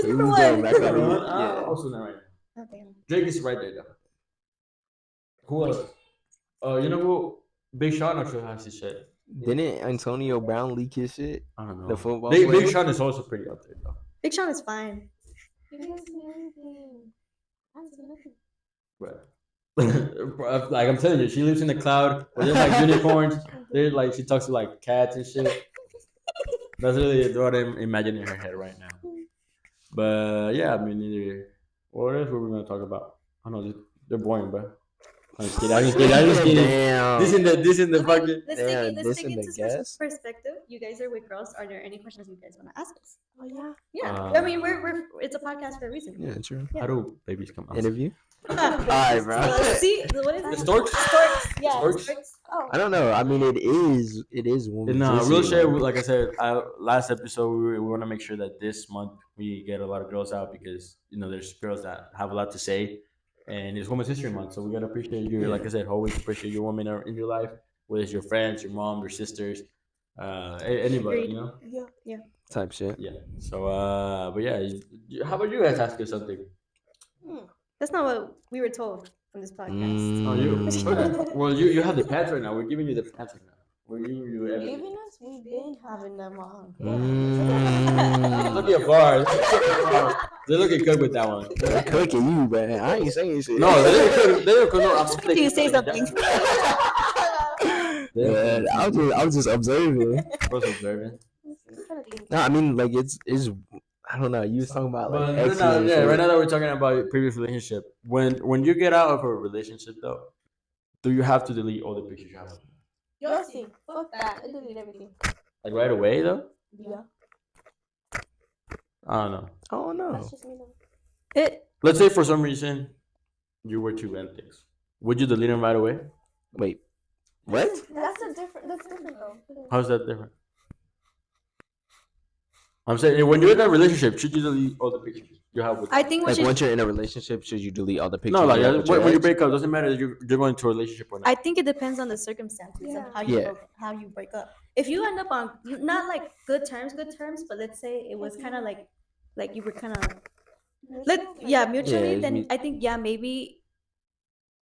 Here number we go, one? back on Number it. one? Yeah. Also not right now. Oh, damn. Drake is right there though. Who else? You know who? Big Sean actually has his shit. Didn't Antonio Brown leak his shit? I don't know. The football Big player? Sean is also pretty up there though. Big Sean is fine. You guys see anything? I haven't seen nothing. But like I'm telling you, she lives in the cloud. Where there's like unicorns. They're like she talks to like cats and shit. That's really what I'm imagining in her head right now. But yeah, I mean, what else were we gonna talk about? I don't know, they're boring, bro. I'm just kidding. I'm just kidding. Damn. This in the fucking. Let's Damn, take this it in the into guess? perspective. You guys are with girls. Are there any questions you guys want to ask us? Oh yeah. Yeah. Uh, I mean, we're it's a podcast for a reason. Yeah, true. How do babies come out? Interview? Alright, bro. See, what is The it? storks? Storks. Yeah, Storks? storks. Oh. I don't know. I mean, it is women's No, issue, real shit. like- Like I said, last episode, we want to make sure that this month we get a lot of girls out because there's girls that have a lot to say, and it's Women's History Month, so we gotta appreciate you. Like I said, always appreciate your women in your life, whether it's your friends, your mom, your sisters, anybody, Agreed. Yeah. type shit. Yeah. So, but yeah, how about you guys ask us something? That's not what we were told on this podcast. Mm. Oh, you? Okay. Well, you have the pants right now. We're giving you the pants right now. Were you ever? Leaving us, we've been having them on. Look at bars. They looking good with that one. They're cooking you, man. I ain't saying shit. No, they didn't cook. They didn't cook. No, I'm Do you say something? Man, I was just observing. Was observing. No, I mean like it's I don't know. You was talking about like But exes no, and yeah, shit. right now that we're talking about your previous relationship, when you get out of a relationship though, do you have to delete all the pictures you have? Yossi, fuck that. I delete everything. Like right away though? Yeah. I don't know. Oh no. That's just me though. Let's say for some reason you were to end things. Would you delete them right away? Wait. What? That's different though. How's that different? I'm saying when you're in a relationship, should you delete all the pictures you have with? I think we Like should. once you're in a relationship, should you delete all the pictures? No, like you have with your when you ex? break up, doesn't matter if you're going into a relationship or not. I think it depends on the circumstances and Yeah. how you break up. If you end up on not like good terms, but let's say it was kind of like you were kind of mutually. Yeah, Then we- I think maybe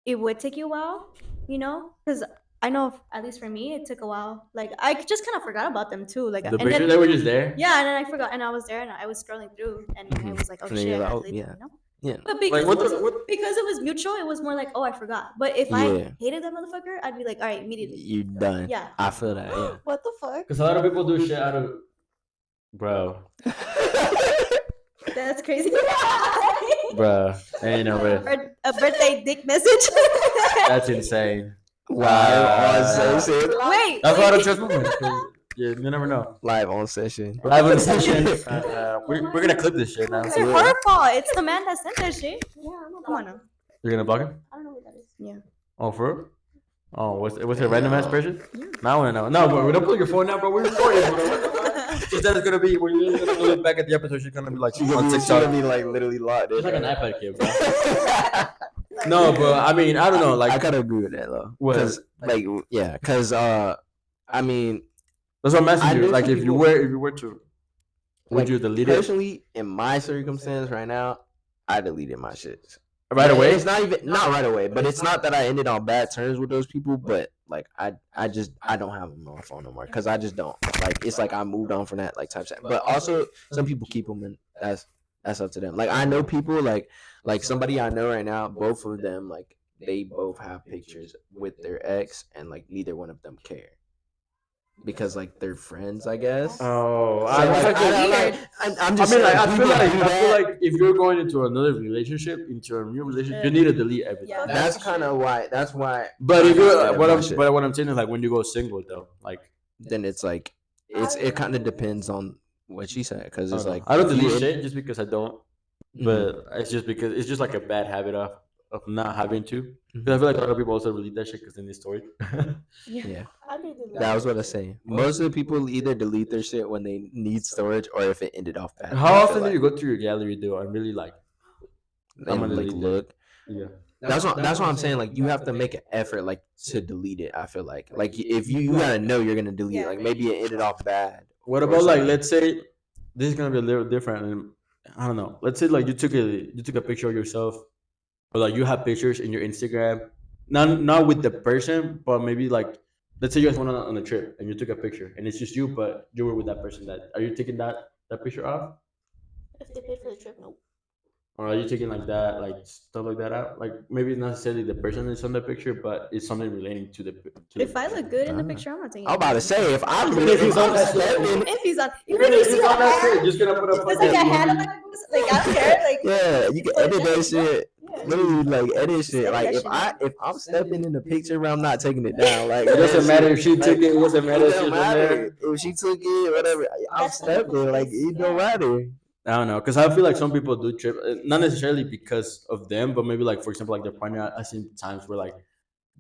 it would take you a while, because I know at least for me it took a while. Like I just kind of forgot about them too. Like The and pictures then that were just there. yeah, and then I forgot, and I was there, and I was scrolling through, and I was like, oh And then shit, you're I like, had oh, to leave yeah. them, Yeah. But because, Like, it was mutual, it was more like, oh, I forgot. But if Yeah. I hated that motherfucker, I'd be like, all right, immediately. You done. Yeah. I feel that, yeah. What the fuck? Because a lot of people do shit out of, bro, That's crazy. bro, ain't no way. Or a birthday dick message. That's insane. Live on session. Wait. That's why I don't trust women. 'Cause you never know. Live on session. Live on session. We're gonna clip this shit now. It's her fault. It's the man that sent that shit. Yeah, I'm Come on now. You're gonna block him? I don't know what that is. Yeah. Oh, for real? Oh, was it a random ass person? Now I wanna know. No, but we don't pull your phone now, bro. We're recording, bro. She said it's gonna be when you're gonna look back at the episode. She's gonna be like She's on gonna TikTok. be like literally locked in. She's like an iPad kid, bro. No, but I mean, I don't know. Like, I gotta agree with that though. What? Cause I mean, that's what I'm asking I you. know Like, some if you people- were to, would like, you delete it personally, in my circumstance right now, I deleted my shit. right But away? It's not right away, but it's not that I ended on bad terms with those people, but like I don't have them on my phone no more because I just don't. Like it's like I moved on from that like type of. But also some people keep them, and that's up to them. Like I know people like somebody I know right now, both of them like they both have pictures with their ex, and like neither one of them care because like they're friends, I guess. Oh, So, like, I'm just saying, I feel people do that. like if you're going into another relationship, into a new relationship, you need to delete everything. Yeah. That's kind of why. That's why. But if I you, deleted my shit. what I'm saying is like when you go single though, like Then it's like it kind of depends on what she said because it's like I don't if you delete in- shit just because I don't, but it's just because it's just like a bad habit of not having to. Because I feel like a lot of people also delete that shit because then they store it. Yeah, I do delete. that was what I was saying. Most of the people either delete their shit when they need storage or if it ended off bad. How I feel often do like. you go through your gallery though and really like? I'm And gonna like delete look. Yeah. That's what I'm saying. Like you have to make an effort like to delete it. I feel like if you gotta know you're gonna delete it. Like maybe it ended off bad. What or about like something. let's say this is gonna be a little different and I don't know. Let's say like you took a picture of yourself or like you have pictures in your Instagram, not with the person, but maybe like let's say you guys went on a trip and you took a picture and it's just you, but you were with that person. That are you taking that picture off, If they paid for the trip, nope. or are you taking like that like stuff like that out? Like maybe not necessarily the person is on the picture, but it's something relating to the. If I look good in the Ah. picture, I'm not taking I'm it. about to say if I'm Even if he's on that stepping, If he's on, Even even if if you he's see on that a shit, hand, just gonna put a there's like a fucking- hand on my like I don't care. Like yeah, you can edit that shit. Literally, like edit shit. Edit Like that shit. if I'm stepping in the picture, bro, I'm not taking it down. Like It doesn't matter if she like, took it. It doesn't matter It if she's don't in there. matter if she took it, whatever. I'm That's stepping. Like it don't matter. I don't know, because I feel like some people do trip, not necessarily because of them, but maybe like for example, like their partner. I've seen times where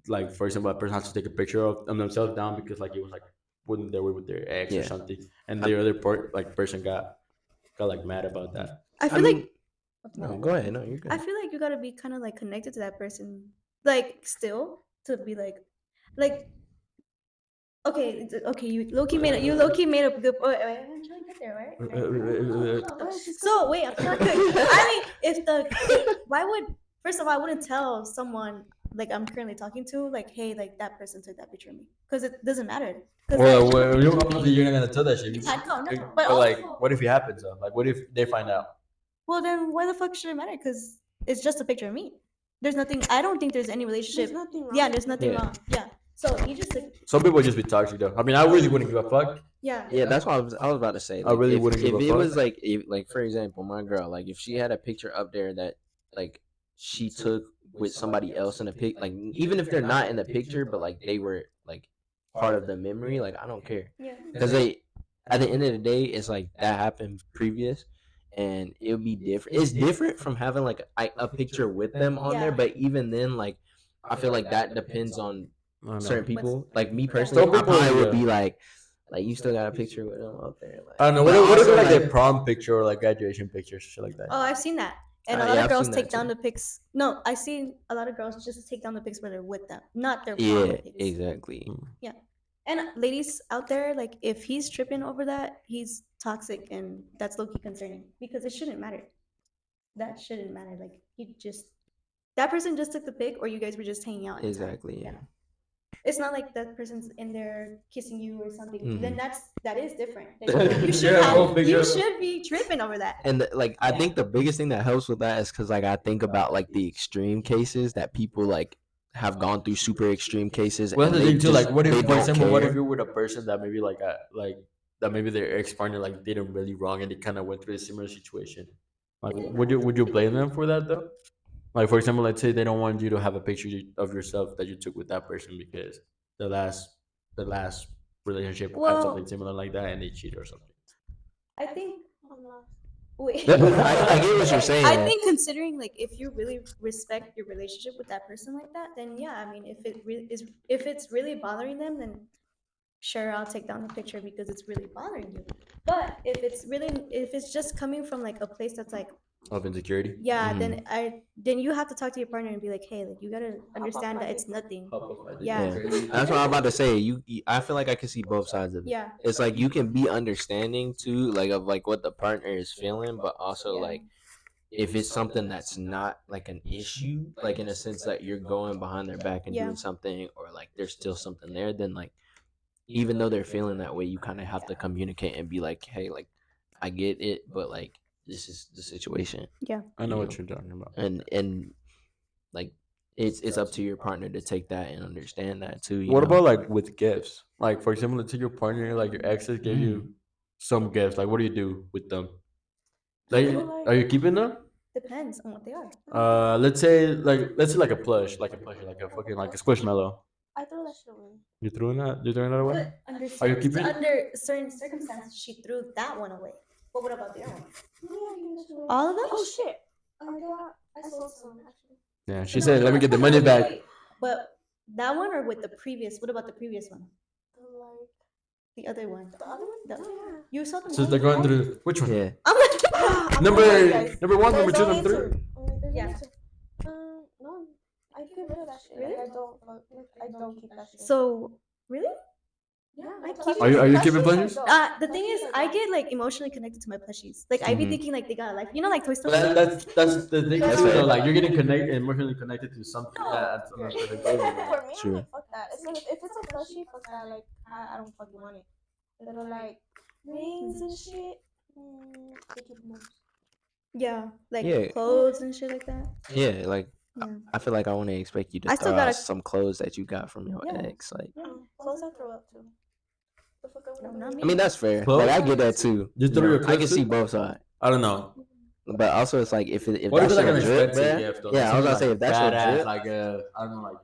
like for example, a person has to take a picture of themselves down because like it was like when they were with their ex or Yeah. something, and the other person got like mad about that. I I feel mean, like no, go ahead. No, you're I good. feel like you gotta be kind of like connected to that person, like still to be like okay. You low key made a good. Wait, I'm trying to get there, right? So wait, I'm trying to. I mean, why would first of all I wouldn't tell someone like I'm currently talking to, like, hey, like that person took that picture of me, because it doesn't matter. Well, you're not gonna tell that shit. I don't know, But but like, what if it happens though? Like, what if they find out? well, then why the fuck should it matter? Because it's just a picture of me. There's nothing. I don't think there's any relationship. There's nothing wrong. Yeah, there's nothing Yeah. wrong. Yeah. So you just like, Some people just be toxic though. I mean, I really wouldn't give a fuck. yeah. Yeah, that's what I was about to say. I really wouldn't if give a it fuck. was like like for example, my girl, like if she had a picture up there that like she took with somebody else in a pic, like even if they're not in the picture, but like they were like part of the memory, like I don't care, Yeah. because they at the end of the day, it's like that happened previous, and it'll be different. It's different from having like a picture with them on there, Yeah. but even then, like I feel like that depends on I don't know. certain people. Like me personally, Some I people, probably would yeah. be like you still got a picture with them up there. Like, I don't know. but What if also, like their prom picture or like graduation pictures, shit like that? Oh, I've seen that. And a Yeah, lot of I've girls seen take that down too. the pics. No, I seen a lot of girls just take down the pics where they're with them, not their prom yeah, pics. exactly. And ladies out there, like if he's tripping over that, he's toxic, and that's low key concerning because it shouldn't matter. That shouldn't matter. Like he just that person just took the pic, or you guys were just hanging out. At the time. Exactly. Yeah. It's not like that person's in there kissing you or something. Mhm. Then that is different. Yeah, You should well, have, big you deal. should be tripping over that. And like I think the biggest thing that helps with that is because like I think about like the extreme cases that people like have gone through super extreme cases. Well, and that's the they thing too. just- Like, what if, they for don't example, what if care. you're with a person that maybe like that maybe their ex partner like did them really wrong and they kind of went through a similar situation? Like, would you blame them for that though? Like, for example, let's say they don't want you to have a picture of yourself that you took with that person because the last relationship had Well- something similar like that and they cheated or something. I think. I'm lost. Wait. I get what you're saying. I think considering like if you really respect your relationship with that person like that, then yeah, I mean if it's really bothering them, then sure I'll take down the picture because it's really bothering you. But if it's just coming from like a place that's like Of insecurity. yeah, Mhm. then you have to talk to your partner and be like, hey, like you gotta understand that it's nothing. Yeah. That's what I'm about to say. I feel like I can see both sides of it. Yeah. It's like you can be understanding too, like of like what the partner is feeling, but also Yeah. like if it's something that's not like an issue, like in a sense that you're going behind their back and Yeah. doing something, or like there's still something there, then like even though they're feeling that way, you kind of have to communicate and be like, hey, like I get it, but like this is the situation, I know what you're talking about. and like it's up to your partner to take that and understand that too. What about like with gifts? Like, for example, let's say your partner, like your exes, gave Mm. you some gifts. Like, what do you do with them? I Like, feel like- are you keeping them? Depends on what they are. Let's say like a plush, like a fucking like a squishmallow. I throw that shit away. You throwing that away? But under, Are you keeping it? under certain circumstances, she threw that one away. But what about the other one? Yeah, I give that shit away. All of them? Oh shit! I sold some actually. Yeah, she said, "Let me get the money back." Wait, but that one or with the previous? What about the previous one? Like The other one. the other one? The- Oh, You saw them. So both? they're going through which one? Yeah, I'm like, yeah. I'm Number sorry, guys. number one, number There's two, no number three. answer. There's no Yeah. answer. No, I get rid of that shit. Really? Like, I don't keep that shit. so really? yeah, I because keep- Are you keeping plushies plushies? are dope. The thing is, I get like emotionally connected to my plushies. Like I be Mhm. thinking like they got a life. You know, like Toy Story. That's the thing. That's too, fair. though, like you're getting emotionally connected to something that some specific For baby. me, True. I'm like, fuck that. It's like, if it's a plushie, fuck that. Like, I don't fucking want it. But like rings and shit, they keep them. Yeah, like Yeah. clothes and shit like that. yeah. Like Yeah. I feel like I want to expect you to I still throw gotta- out some clothes that you got from your Yeah. ex. Like Clothes I throw up too. The fuck I No, wanna not do. me. I mean that's fair. Clothes? Like I get that too. You throw know, your I clothes can too? see both sides. I don't know. But also it's like if What that's if it's like your an drip, expensive bruh, gift? Though? yeah, I was gonna say if that's your badass, drip. like I don't know,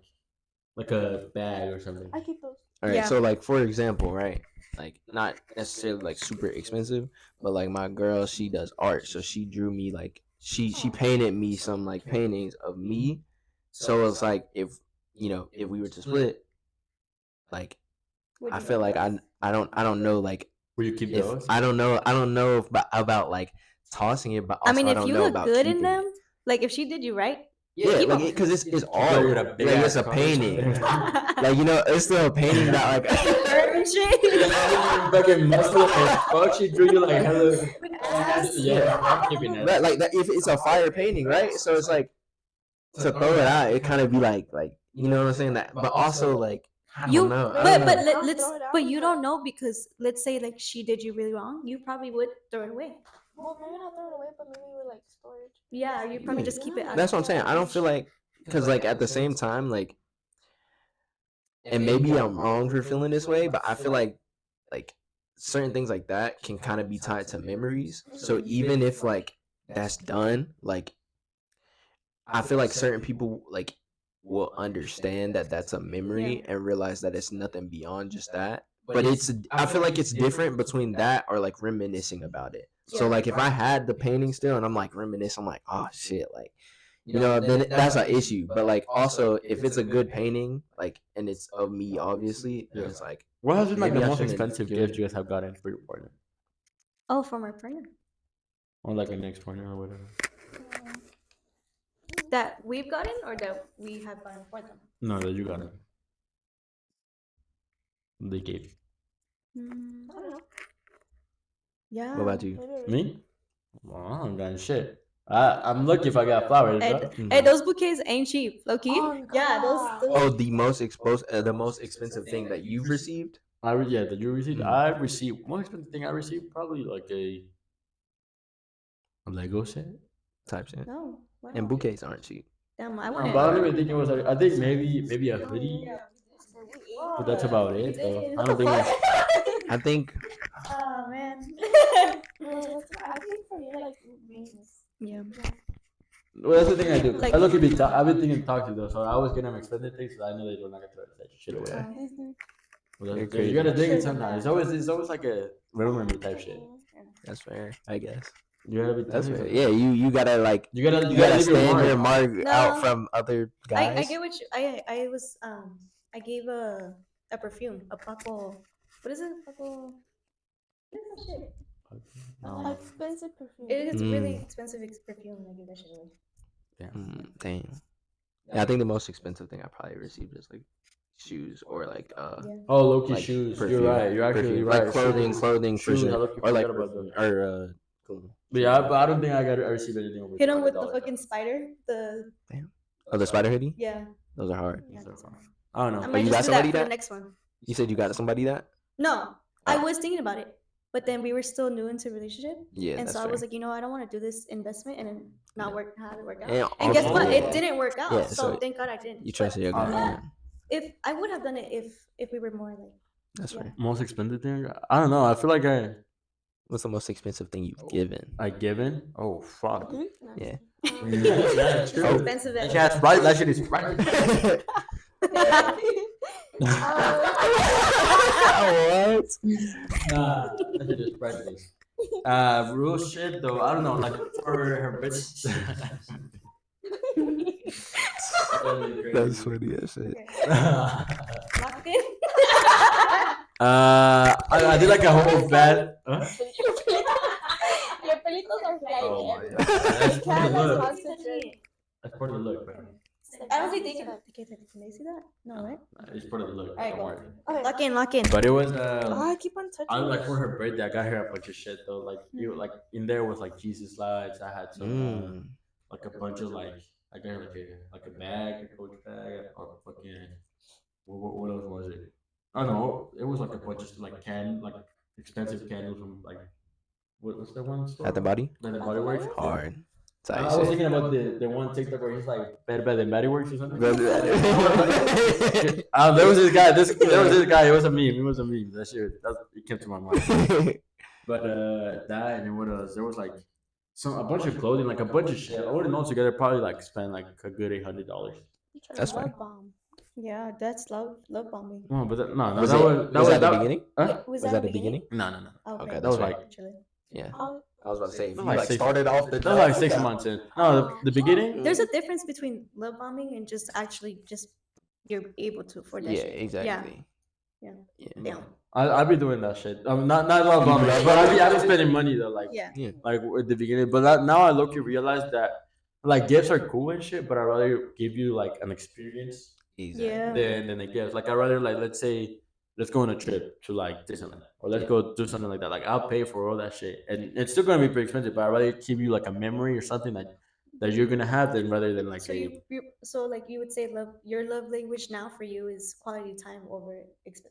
like a bag or something. I keep those. All right, Yeah. so like for example, right? Like not necessarily like super expensive, but like my girl, she does art, so she drew me like she painted me some like paintings of me. So it's like if if we were to split, like Would I you feel do like that? I don't know like Will you keep if those? I don't know about like tossing it, but also I mean, if don't you know look about good in keeping them, it. like if she did you right, Yeah, keep like 'em. because it's Go art, with a like big it's a ass painting. color. Like it's still a painting that like. and shit. Fucking muscle as fuck. She drew you like hella. With ass. Yeah, I'm keeping it. Right, like that if it's a fire painting, right? So it's like to throw it out, it kind of be like you know what I'm saying, that, but also like I don't You, know. I but don't but know. let, I'll let's throw it out but you because- don't know because let's say like she did you really wrong, you probably would throw it away. Well, maybe not throw it away, but maybe with like storage. Yeah, you probably Yeah. just keep it. Out That's of what I'm saying. I don't feel like, because like at the same time, like, and maybe I'm wrong for feeling this way, but I feel like certain things like that can kind of be tied to memories. So even if like that's done, like I feel like certain people like will understand that that's a memory and realize that it's nothing beyond just that. But I feel like it's different between that or like reminiscing about it. So Yeah. like if I had the painting still and I'm like reminisce, I'm like, oh shit, like, you know, then that's an issue. But like also if it's a good painting, like, and it's of me obviously, then it's like, What has been like maybe the I most shouldn't expensive give gift it- you guys have gotten for your partner, Oh, from our partner or like an ex-partner or whatever? that we've gotten or that we have gotten for them. No, that you got it. They gave Mm, I don't know. yeah. What about you? Maybe a ring. me. Well, I don't got shit. I'm lucky if I got flowers. Hey, Bro. hey, those bouquets ain't cheap, low key. Oh, Yeah, God. those. Oh, the most expensive thing that you've received? Yeah, that you received. Mm. I received most expensive thing I received probably like a Lego set. Type shit. No. Wow. And bouquets aren't cheap. Damn, I No, want but I don't even think it was. I think maybe a hoodie, but that's about We it. did. Though. I What don't the think. fuck? I think Oh man. I think for me, like, rings. Yeah. Well, that's the thing I do. Like- I look at be. I've been thinking toxic though, so I always get them expensive things, so I know they don't like to throw that shit away. Yeah. Mhm. Well, You're you crazy. gotta dig it sometimes. It's always like a remember me type shit. that's fair, I guess. You gotta be. That's toxic fair. Yeah, you gotta like You gotta. you gotta leave your stand your mark. mark No. out from other guys. I get what you. I was I gave a perfume, a Paco. What is it? Paco. What is that shit? No. Expensive perfume. It is really Mm. expensive perfume. I give that shit away. Dang. Yeah, I think the most expensive thing I probably received is like shoes or like Yeah. Oh, low-key like shoes. perfume, You're right. You're actually perfume. right. Like clothing, Shoes. clothing for Shoes, I sure, low-key or like forgot about perfume, those. or cool. But yeah, but I don't think I received anything over. Hit him with the $200. fucking spider. The Oh, the spider hoodie. yeah. Those are hard. Yeah, that's one. I don't I know. might you just got do somebody that for the that- next one. You said you got somebody that? No, I was thinking about it, but then we were still new into relationship, Yeah, and that's so I fair. was like, you know, I don't want to do this investment and then not work have it work out. And And guess what? also- It didn't work out. Yeah, so so thank God I didn't. You trusted your gut. Uh-huh. Yeah, If I would have done it if we were more like that's Yeah. fair. Most expensive thing? I don't know. I feel like What's the most expensive thing you've given? I given. Oh fuck. Yeah. Yeah, true. expensive. That shit has price. That shit is price. What? Nah, that shit is priceless. Real shit though. I don't know. Like for her bitch. That's funny as shit. Locked in. I did like a whole bad. Huh? Your pelitos are flying. Oh my everywhere. god. That's part of the look. Concentrate. That's part of the look, bro. I don't think they can. Can they see that? No, right? It's part of the look. Alright, Don't go. worry. Okay. Lock in, lock in. But it was Oh, I keep on touching. I like for her birthday. I got her a bunch of shit though. Like you like in there was like Jesus slides. I had some like a bunch of like I got her like a bag, a coach bag, or fucking what else was it? I don't know. It was like a bunch of like expensive candles from like what's that one store? At the body? At the Body Works. Hard. I was thinking about the one TikTok where he's like better than Body Works or something. Better There was this guy. There was this guy. It was a meme. It was a meme. That shit. It came to my mind. But that and then what else? There was like a bunch of clothing, like a bunch of shit. I would have known together probably like spend like a good $800. That's fine. Bomb. Yeah, that's love bombing. No, but no, Was that it- was was that the beginning? Huh? Was that the beginning? No. Oh, Okay, That that's was right. like Yeah. Um, I was about to say, if you Like like six- started off the that was like 6 months in. No, the beginning. There's a difference between love bombing and just actually just you're able to afford that Yeah, shit. exactly. Yeah. Yeah. Damn. I be doing that shit. Not love bombing, but I be spending money though. Like Yeah. like at the beginning. But now I look, you realize that like gifts are cool and shit, but I'd rather give you like an experience Exactly. Yeah. than a gift. Like I'd rather like let's say let's go on a trip to like Disneyland or let's go do something like that. Like I'll pay for all that shit, and it's still gonna be pretty expensive, but I'd rather give you like a memory or something that that you're gonna have them rather than like So so like you would say your love language now for you is quality time over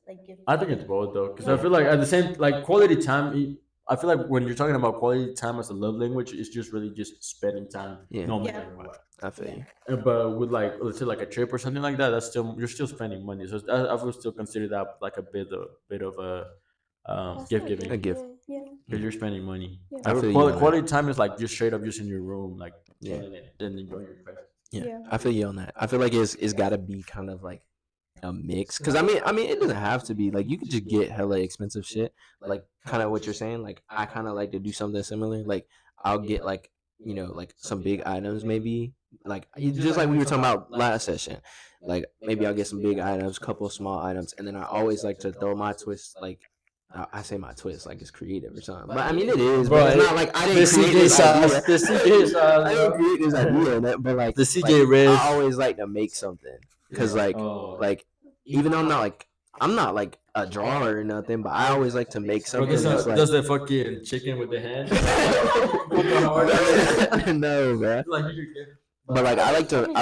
like gift I think giving. it's both though, because I Yeah. feel like at the same like quality time. I feel like when you're talking about quality time as a love language, it's just really just spending time, Yeah, no Yeah. matter what. I feel Yeah. you. But with like let's say like a trip or something like that, that's still you're still spending money. So I would still consider that like a bit of a That's gift still giving A good. gift. Yeah. because you're spending money. Yeah. I feel you Quality, on that. quality time is like just straight up just in your room, like Yeah. chilling it and enjoying your presence. Yeah, Yeah. I feel you on that. I feel like it's got to be kind of like a mix. Because I mean, it doesn't have to be like you could just get hella expensive shit. Like kind of what you're saying. Like I kind of like to do something similar. Like I'll get like like some big items maybe. Like just like we were talking about last session. Like maybe I'll get some big items, couple of small items, and then I always like to throw my twist. Like I say my twist like it's creative or something. But I mean it is. Bro, But it's not like I the didn't create CJ this idea. sauce, the CJ sauce, I didn't bro. create this idea, but like The CJ Riz. I always like to make something because Oh. like even though I'm not like a drawer or nothing, but I always like to make Bro, something that's like does the fucking chicken with the hand? With the heart on it? no, bro. Like you should get- But like I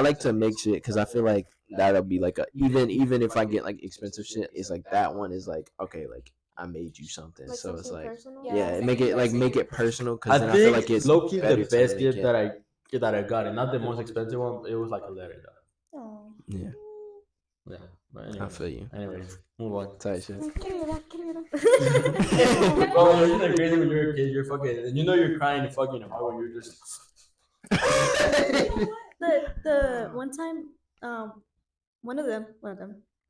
like to make shit because I feel like that'll be like a even if I get like expensive shit, it's like that one is like okay, like I made you something, Like so it's something like personal. yeah, make it personal I because then I think feel like it's low key better the to best make gift it. that I got, and not the most expensive one. It was like a letter though. Oh. Yeah, Yeah, but I anyway, feel you. anyways, move on. Tight shit. Bro, isn't it crazy when you're a kid? You're fucking, and you know you're crying and fucking a when you're just. The one time, one of them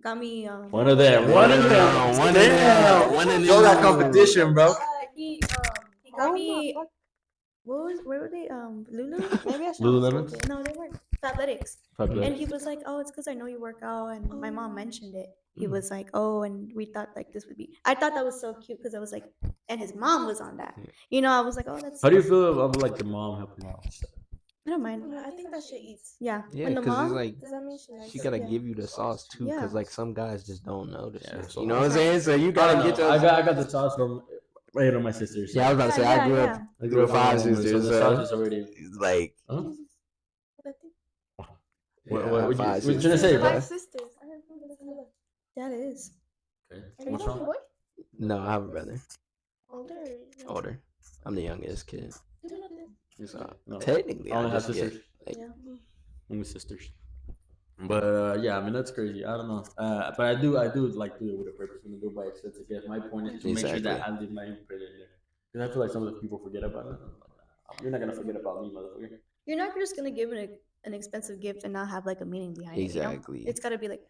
got me One of them. One of them. One of Damn. them. One of Show that them. competition, bro. he got me. Where were they? Lulu? Maybe I should. Lululemon? No, they weren't. Athletics. Fabulous. And he was like, "Oh, it's because I know you work out," and my mom mentioned it. He was like, "Oh, and we thought like this would be." I thought that was so cute because I was like, and his mom was on that. I was like, "Oh, that's." How do you feel about like the mom helping out? I don't mind. I think that shit eats. Yeah. Yeah, When the because mom. it's like Does that mean she likes she it? gotta Yeah. give you the sauce too, Yeah. because like some guys just don't know the Yeah, shit. so- You know what I'm saying? So you I gotta don't get know. your. I got the sauce from right on my sister's. Yeah, I was about to say I grew up I grew up with five with my mom, sisters, so the so sauce is already. like Huh? Yeah, What I have you five what you gonna say, bro? Five sisters. That is. Okay. Are you What's the only wrong? boy? no, I have a brother, Older. older. I'm the youngest kid. So No. technically, I only I have just get sisters. like Yeah. Only sisters. But yeah, I mean that's crazy. I don't know. But I do like do it with a purpose when I go buy expensive gifts. My point is to make sure that I leave my imprint in there. Because I feel like some of the people forget about it. You're not gonna forget about me, motherfucker. You're not just gonna give an expensive gift and not have like a meaning behind it. Exactly. It's gotta be like,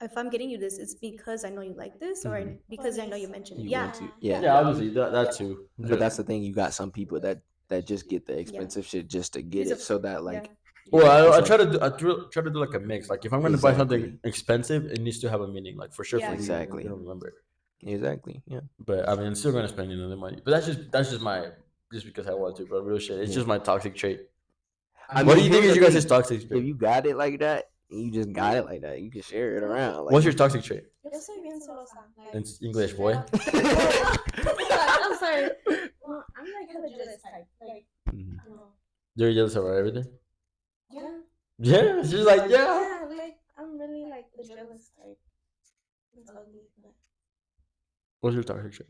if I'm getting you this, it's because I know you like this, or because I know you mentioned it. you Yeah. want to, yeah. Yeah, obviously that too. But that's the thing. You got some people that just get the expensive shit just to get It's it, a- so that like. yeah. Well, I it's try like- to do try to do like a mix. Like if I'm gonna buy something Exactly. expensive, it needs to have a meaning. Like for sure, Yeah. for you, Exactly. You don't remember it. Exactly. Yeah. But I mean, I'm still gonna spend another money. But that's just my just because I want to. But real shit, it's just my toxic trait. What do you think here's is the you guys' thing. toxic If trait? you got it like that, you just got it like that. You can share it around. Like, What's your toxic trait? Yo soy bien celosa. Like, In English, boy. I'm sorry. Well, I'm like hella jealous type. Like, Mhm. I don't know. You're jealous about everything. Yeah. Yeah, she's like yeah. Yeah, like I'm really like the jealous type. It's ugly, but What's your toxic trait?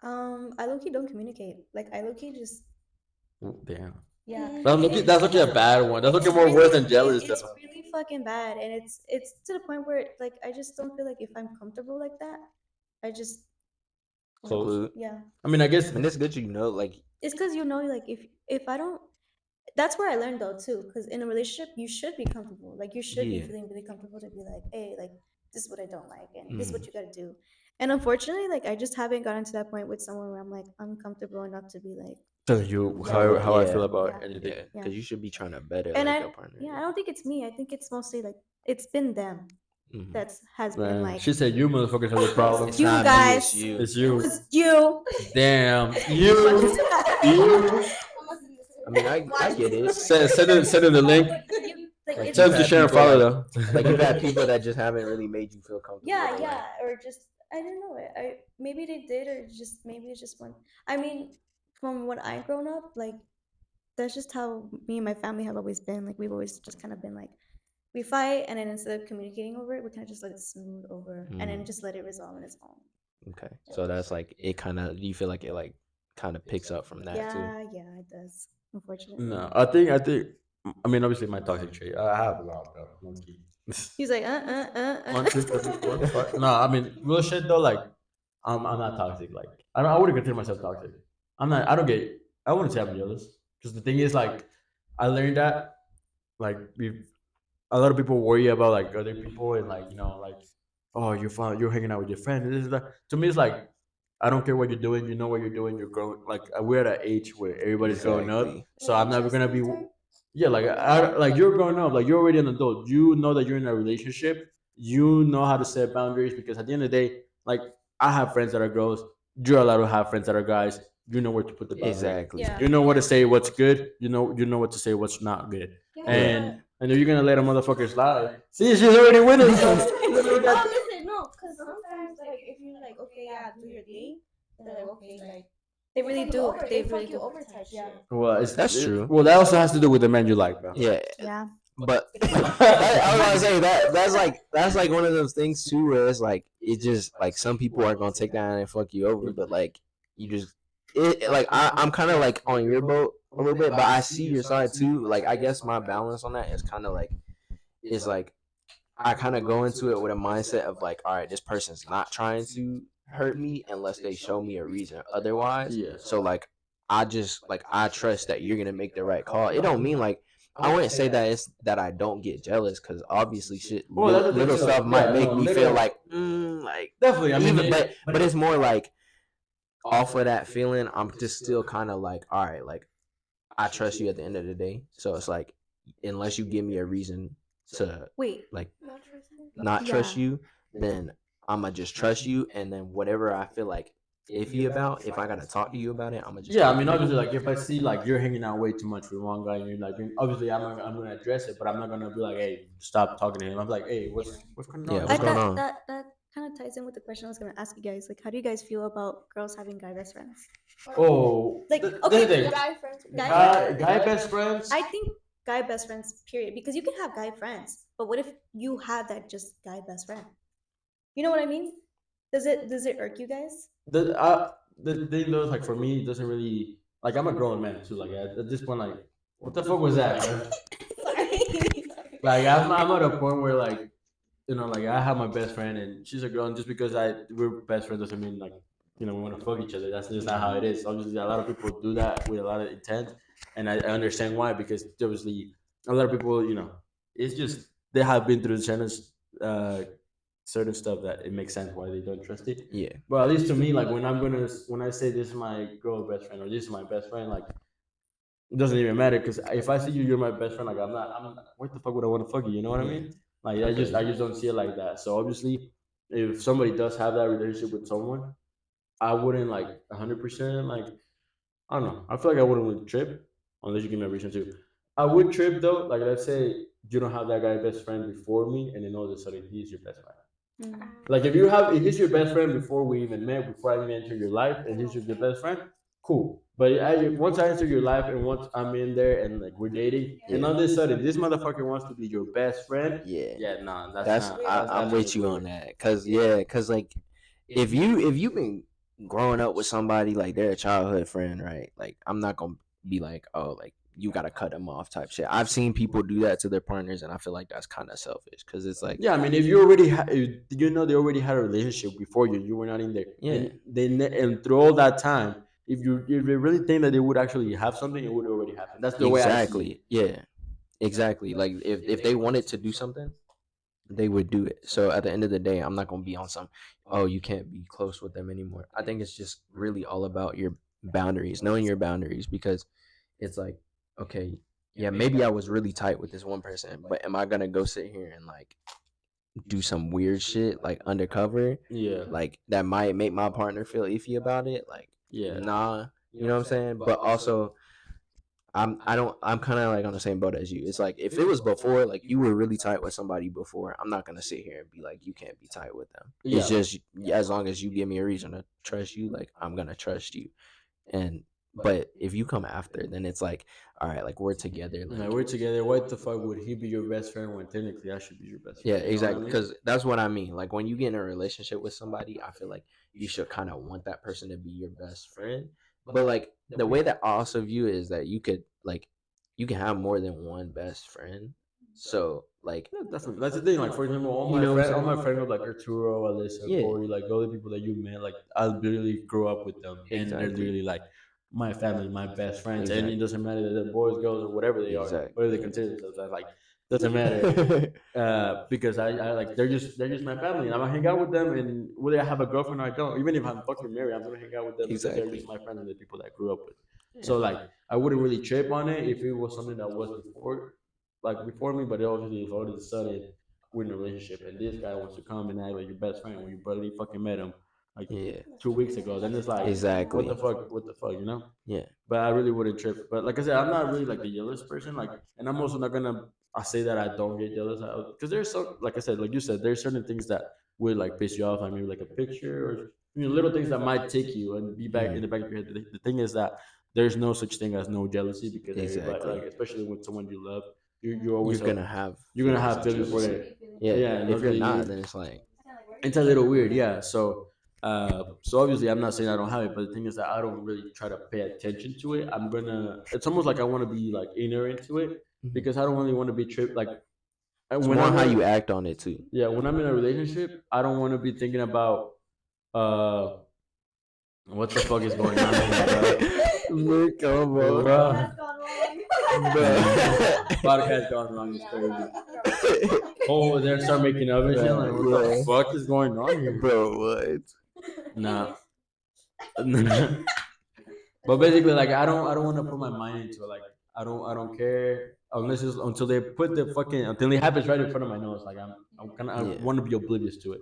I low key don't communicate. Like I low key just Oh, damn. yeah. That's looking a bad one. That's looking more worse than jealous It's though. really fucking bad, and it's to the point where like I just don't feel like if I'm comfortable like that, I just Close. yeah. I mean, I guess And it's good like It's because like if I don't. That's where I learned though too, because in a relationship you should be comfortable. Like you should be Yeah. feeling really comfortable to be like, hey, like this is what I don't like, and this is what you gotta do. And unfortunately, like I just haven't gotten to that point with someone where I'm like uncomfortable enough to be like, telling you how I feel about Yeah. anything. yeah, because you should be trying to better and like I your partner. yeah, I don't think it's me. I think it's mostly like it's been them Mhm. that's has been Man, like she said you motherfuckers have a problem. you not me, guys. it's you. It's It you. was you. Damn. You. I mean, I get it. Send her the link. Like, it's Tell them to share and follow though. Like you've had people that just haven't really made you feel comfortable. yeah, with it, yeah, or just I don't know. I maybe they did, or just maybe it's just one. I mean, from what I've grown up, like that's just how me and my family have always been. Like we've always just kind of been like we fight, and then instead of communicating over it, we kind of just let it smooth over, and then just let it resolve on its own. Okay, so that's like it. Kind of, do you feel like it like kind of picks up from that too? Yeah, it does. Unfortunately, No, I think. I mean, obviously, my toxic trait. I have a lot, bro. Monkey. he's like, One, two, three, four, five. No, I mean, real shit though. Like, I'm not toxic. Like, I wouldn't consider myself toxic. I'm not. I don't get. I wouldn't say I'm jealous. Because the thing is, like, I learned that like a lot of people worry about like other people and like like oh you're fine, you're hanging out with your friend. This is that. To me, it's like I don't care what you're doing. You know what you're doing. You're growing. Like we're at an age where everybody's growing up, Exactly. so I'm never gonna be. Interesting Yeah, like like you're growing up. Like you're already an adult. You know that you're in a relationship. You know how to set boundaries because at the end of the day, like I have friends that are girls. You're allowed to have friends that are guys. You know where to put the boundary. Exactly. Yeah. You know what to say, what's good. You know what to say, what's not good. Yeah, And and if you're gonna let a motherfucker slide, see, she's already winning. So oh, listen, no, because sometimes, like, if you're like, okay, yeah, do your thing, they're like, okay, like, they really do. They They really fuck you do. over type shit. well, That's true. Well, that also has to do with the man you like, bro. Yeah, Yeah. but I was gonna say that's like one of those things too, where it's like it just like some people are gonna take that and fuck you over, but like you just like I'm kind of like on your boat a little bit, but I see your side too. Like I guess my balance on that is kind of like is like I kind of go into it with a mindset of like, all right, this person's not trying to hurt me unless they show me a reason otherwise. Yeah. So like I just like I trust that you're gonna make the right call. It don't mean like I wouldn't say that it's that I don't get jealous because obviously shit Well, that's the little thing, stuff like, might yeah, make no, me nigga- feel like like Definitely. I mean, even but it's more like off of that feeling I'm just still kind of like all right, like I trust you at the end of the day. So it's like unless you give me a reason to Wait. like Not trusting. not trust Yeah. you, then I'ma just trust you, and then whatever I feel like iffy about, if I gotta talk to you about it, I'ma just yeah, I talk mean, to you. obviously, like if I see like you're hanging out way too much with one guy, and you're like, obviously, I'm gonna address it, but I'm not gonna be like, hey, stop talking to him. I'm like, hey, what's going on? Yeah, I what's going that on? that kind of ties in with the question I was gonna ask you guys. Like, how do you guys feel about girls having guy best friends? Oh, Like, the okay, thing. Guy friends. Guy best friends. I think guy best friends, period. Because you can have guy friends, but what if you have that just guy best friend? You know what I mean? Does it irk you guys? The thing though is like for me, it doesn't really like I'm a grown man too. Like at this point, like what the fuck was that, bro? Sorry. Like I'm at a point where like like I have my best friend and she's a girl, and just because we're best friends doesn't mean like we want to fuck each other. That's just not how it is. Obviously, a lot of people do that with a lot of intent, and I understand why because obviously a lot of people, it's just they have been through uh, certain stuff that it makes sense why they don't trust it. Yeah, But at least to me, like when I say this is my girl best friend or this is my best friend, like it doesn't even matter because if I see you, you're my best friend. Like I'm not. What the fuck would I want to fuck you? You know what I mean? Like I just don't see it like that. So obviously, if somebody does have that relationship with someone, I wouldn't like 100%. Like I don't know. I feel like I wouldn't really trip unless you give me a reason to. I would trip though. Like let's say you don't have that guy best friend before me, and then all of a sudden he's your best friend. Mm. Like if he's your best friend before we even met, before I even entered your life, and he's your best friend, cool. But once I enter your life and once I'm in there and like we're dating, and all of a sudden this motherfucker wants to be your best friend, yeah. yeah, nah, That's I'm with you on that, cause like if you've been growing up with somebody like they're a childhood friend, right? Like I'm not gonna be like, oh, like you gotta cut them off type shit. I've seen people do that to their partners, and I feel like that's kind of selfish, cause it's like Yeah, I mean, if you already they already had a relationship before you were not in there, Yeah. and through all that time, if you really think that they would actually have something, it would already happen. That's the way I see it. exactly, yeah, exactly. Like if they wanted to do something, they would do it. So at the end of the day, I'm not gonna be on some, oh, you can't be close with them anymore. I think it's just really all about your boundaries, knowing your boundaries, because it's like, okay, yeah, maybe I was really tight with this one person, but am I gonna go sit here and like do some weird shit like undercover, Yeah, like that might make my partner feel iffy about it? Like, yeah. nah, you know what I'm saying? But also, I'm kind of like on the same boat as you. It's like if it was before, like you were really tight with somebody before, I'm not gonna sit here and be like you can't be tight with them. It's Yeah. just as long as you give me a reason to trust you, like I'm gonna trust you. And But if you come after, then it's like, all right, like we're together, Like like we're together. What the fuck would he be your best friend when technically I should be your best yeah, friend? You know what I exactly. mean? Because that's what I mean. Like when you get in a relationship with somebody, I feel like you should kind of want that person to be your best friend. But like the way that I also view it is that you could like you can have more than one best friend. So like Yeah, definitely. That's the thing. Like for example, you know what I'm all my saying? friends are like Arturo, Alyssa, Yeah, Corey, like all the people that you met. Like I literally grew up with them, and they're exactly. literally like my family, my best friends, and it Exactly. doesn't matter that they're boys, girls, or whatever they are, whatever they consider themselves as. Like doesn't matter. Exactly. Because I like they're just my family, and I'm gonna hang out with them, and whether I have a girlfriend or I don't, even if I'm fucking married, I'm gonna hang out with them because they're Exactly. just my friends and the people that I grew up with. So like I wouldn't really trip on it if it was something that was before me, but it obviously if all of a sudden we're in a relationship and this guy wants to come and act like your best friend when you barely fucking met him like Yeah. 2 weeks ago, then it's like Exactly. what the fuck, you know? Yeah. But I really wouldn't trip. But like I said, I'm not really like the jealous person. Like, and I'm also not gonna. I say that I don't get jealous because there's so like I said, like you said, there's certain things that would like piss you off. Like maybe like a picture or little things that might take you and be back in the back of your head. The thing is that there's no such thing as no jealousy because everybody, Exactly. like especially with someone you love, you You're always gonna have you're gonna feelings have of feelings for jealousy. it. Yeah. Yeah, and If those you're really not, then it's like it's a little weird, yeah. So obviously I'm not saying I don't have it, but the thing is that I don't really try to pay attention to it. I'm gonna it's almost like I want to be like ignorant to it because I don't really want to be tripped like it's when more I'm how in you a act on it too. yeah, when I'm in a relationship, I don't want to be thinking about uh what the fuck is going on here, bro. Look, come on. Bro. Bro. Podcast gone wrong is crazy. Oh, they start making up and shit. Like, what the Yeah. fuck is going on here? Bro, what? Nah. But basically, like I don't want to put my mind into it. Like I don't care unless it's until they put the fucking until it happens right in front of my nose. Like I Yeah. want to be oblivious to it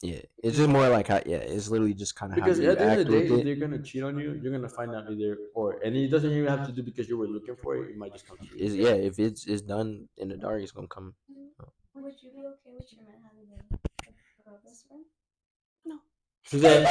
Yeah. It's just more like how, yeah, it's literally just kind of how because you at the end of act the day, with if it. they're gonna cheat on you, you're gonna find out either or, and it doesn't even have to do because you were looking for it. It might just come to you. Is yeah, if it's done in the dark, it's gonna come. Would you be okay with your man having a girl best friend? She said,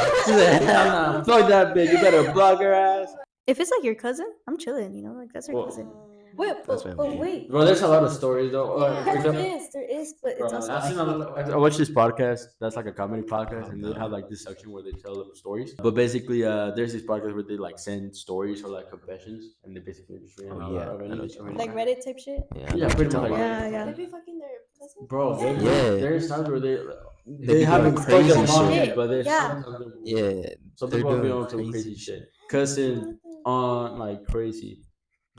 hell no, fuck that bitch. You better block her ass. If it's like your cousin, I'm chilling. You know, like that's your Well, cousin. Wait, That's but family. wait. bro, there's a lot of stories though. For Yeah, example, there is, but it's bro, also I've seen a lot. I watched this podcast that's like a comedy podcast, and they have like this section where they tell them stories. But basically, there's this podcast where they like send stories or like confessions, and they basically just read them Oh out yeah, loud. I know what you mean. like Reddit type shit. Yeah, I know Yeah, what pretty you're much talking like about. Yeah, yeah. They be fucking their cousin. bro. Yeah. There's times where They they be haven't doing crazy fucking wrong shit. yet, but there's Yeah. Yeah, some they're people be doing on some crazy crazy shit. shit, cussing on like crazy.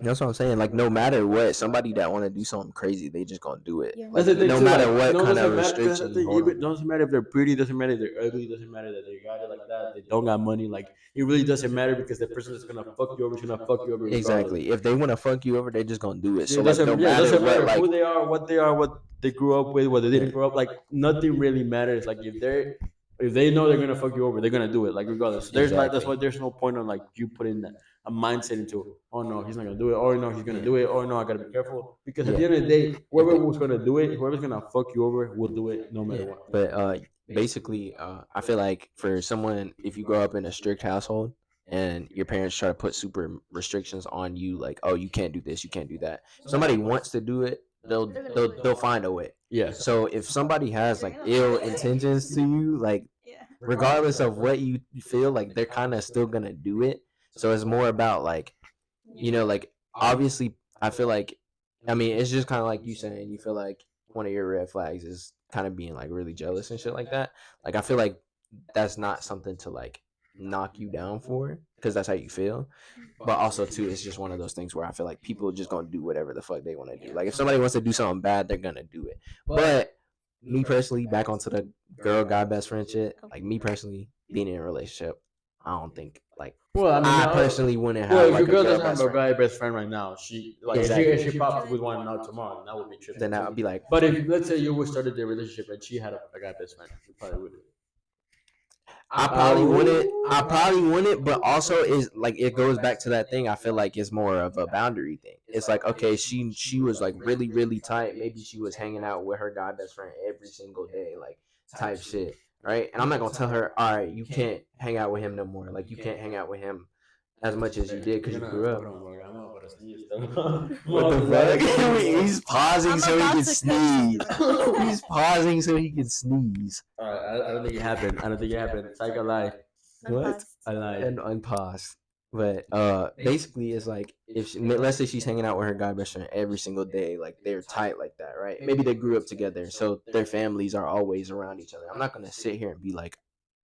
That's what I'm saying. Like no matter what, somebody that want to do something crazy, they just gonna do it. Yeah. Like, That's the thing no too. matter Like, what no, kind doesn't of matter. That's the restriction thing. you hold Even them. doesn't matter if they're pretty. Doesn't matter if they're ugly. Doesn't matter that they got it like that. They don't got money. Like it really doesn't matter because the person that's gonna fuck you over is gonna fuck you over regardless. Exactly. If they want to fuck you over, they just gonna do it. So It like no doesn't. Yeah, it matter doesn't what, matter like who they are, what they grew up with, what they didn't grow up. Like nothing really matters. Like if they know they're gonna fuck you over, they're gonna do it. Like regardless. So there's like that's why exactly. there's no point on like you putting that a mindset into. Oh no, he's not gonna do it. Or no, he's gonna Yeah. do it. Or no, I gotta be careful because at the Yeah. end of the day, If whoever they- was gonna do it, whoever's gonna fuck you over, will do it no matter Yeah. what. But basically, I feel like for someone, if you grow up in a strict household and your parents try to put super restrictions on you, like, oh, you can't do this, you can't do that. Somebody wants to do it, they'll find a way. Yeah. So if somebody has like ill intentions to you, like Yeah. regardless of what you feel, like they're kind of still gonna do it. So it's more about like, like obviously, I feel like, I mean, it's just kind of like you saying, you feel like one of your red flags is kind of being like really jealous and shit like that. Like I feel like that's not something to like knock you down for because that's how you feel. But also too, it's just one of those things where I feel like people are just gonna do whatever the fuck they want to do. Like if somebody wants to do something bad, they're gonna do it. But me personally, back onto the girl guy best friend shit. Like me personally, being in a relationship, I don't think like Well, I mean, I personally wouldn't have well, if like your girl a girl doesn't have best a friend. guy best friend right now, she like Exactly. if she pops up with one now tomorrow, then that would be tripping. Then I'd be like, But if let's say you would started the relationship and she had a guy best friend, you probably would. I probably wouldn't. I probably wouldn't. But also, is like it goes back to that thing. I feel like it's more of a boundary thing. It's like okay, she was like really tight. Maybe she was hanging out with her guy best friend every single day, like type shit, right? And I'm not gonna tell her, all right, you can't hang out with him no more. Like you can't hang out with him as much as you did because you grew up. Hold on, bro. I'm about to sneeze though. What the fuck? He's pausing I'm so he about can to sneeze. cook He's pausing so he can sneeze. Alright, I don't think it happened. I don't think it happened. Psych, I lied. What? I lied. And unpause. But basically, it's like if let's say she's hanging out with her guy best friend every single day, like they're tight like that, right? Maybe they grew up together, so their families are always around each other. I'm not gonna sit here and be like,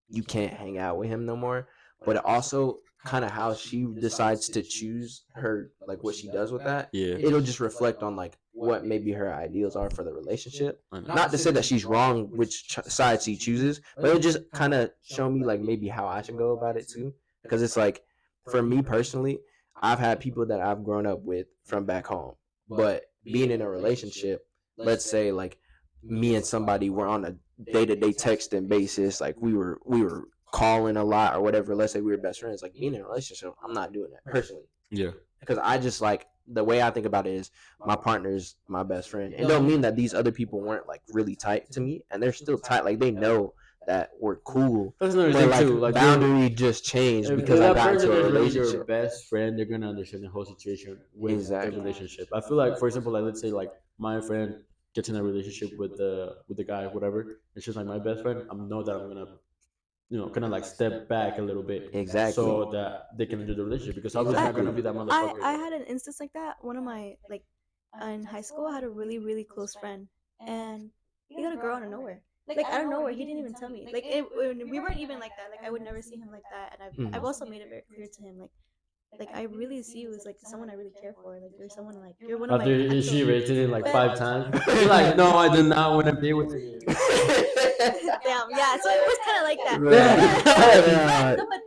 you can't hang out with him no more. But it also kind of how she decides to choose her, like what she does with that. Yeah. It'll just reflect on like what maybe her ideals are for the relationship. Not to say that she's wrong which side she chooses, but it'll just kind of show me like maybe how I should go about it too. Because it's like, for me personally, I've had people that I've grown up with from back home, but being in a relationship, let's say like me and somebody were on a day-to-day texting basis, like we were calling a lot or whatever. Let's say we were best friends. Like being in a relationship, I'm not doing that personally Yeah. because I just like the way I think about it is my partner's my best friend. It don't mean that these other people weren't like really tight to me, and they're still tight. Like they know that we're cool. That's another But thing like too. Like boundary just changed if because I that got person into a is really your relationship. best friend, they're gonna understand the whole situation with Exactly. the relationship. I feel like, for example, like let's say like my friend gets in a relationship with the guy, whatever, and she's like my best friend. I know that I'm gonna kind of like step back a little bit Exactly. so that they can enjoy the relationship because obviously not gonna be that I motherfucker. had an instance like that. One of my like in high school, I had a really close friend, and he got a girl out of nowhere. Like out of nowhere, he didn't even tell me. Like we weren't even like that. Like I would never see him like that, and I've also made it very clear to him like I really see you as like someone I really care for. Like you're someone like you're one of my After she actual. rated it like But- 5 times, you're like, no, I do not want to be with you. Damn, yeah. So it was kind of like that. Right. No, but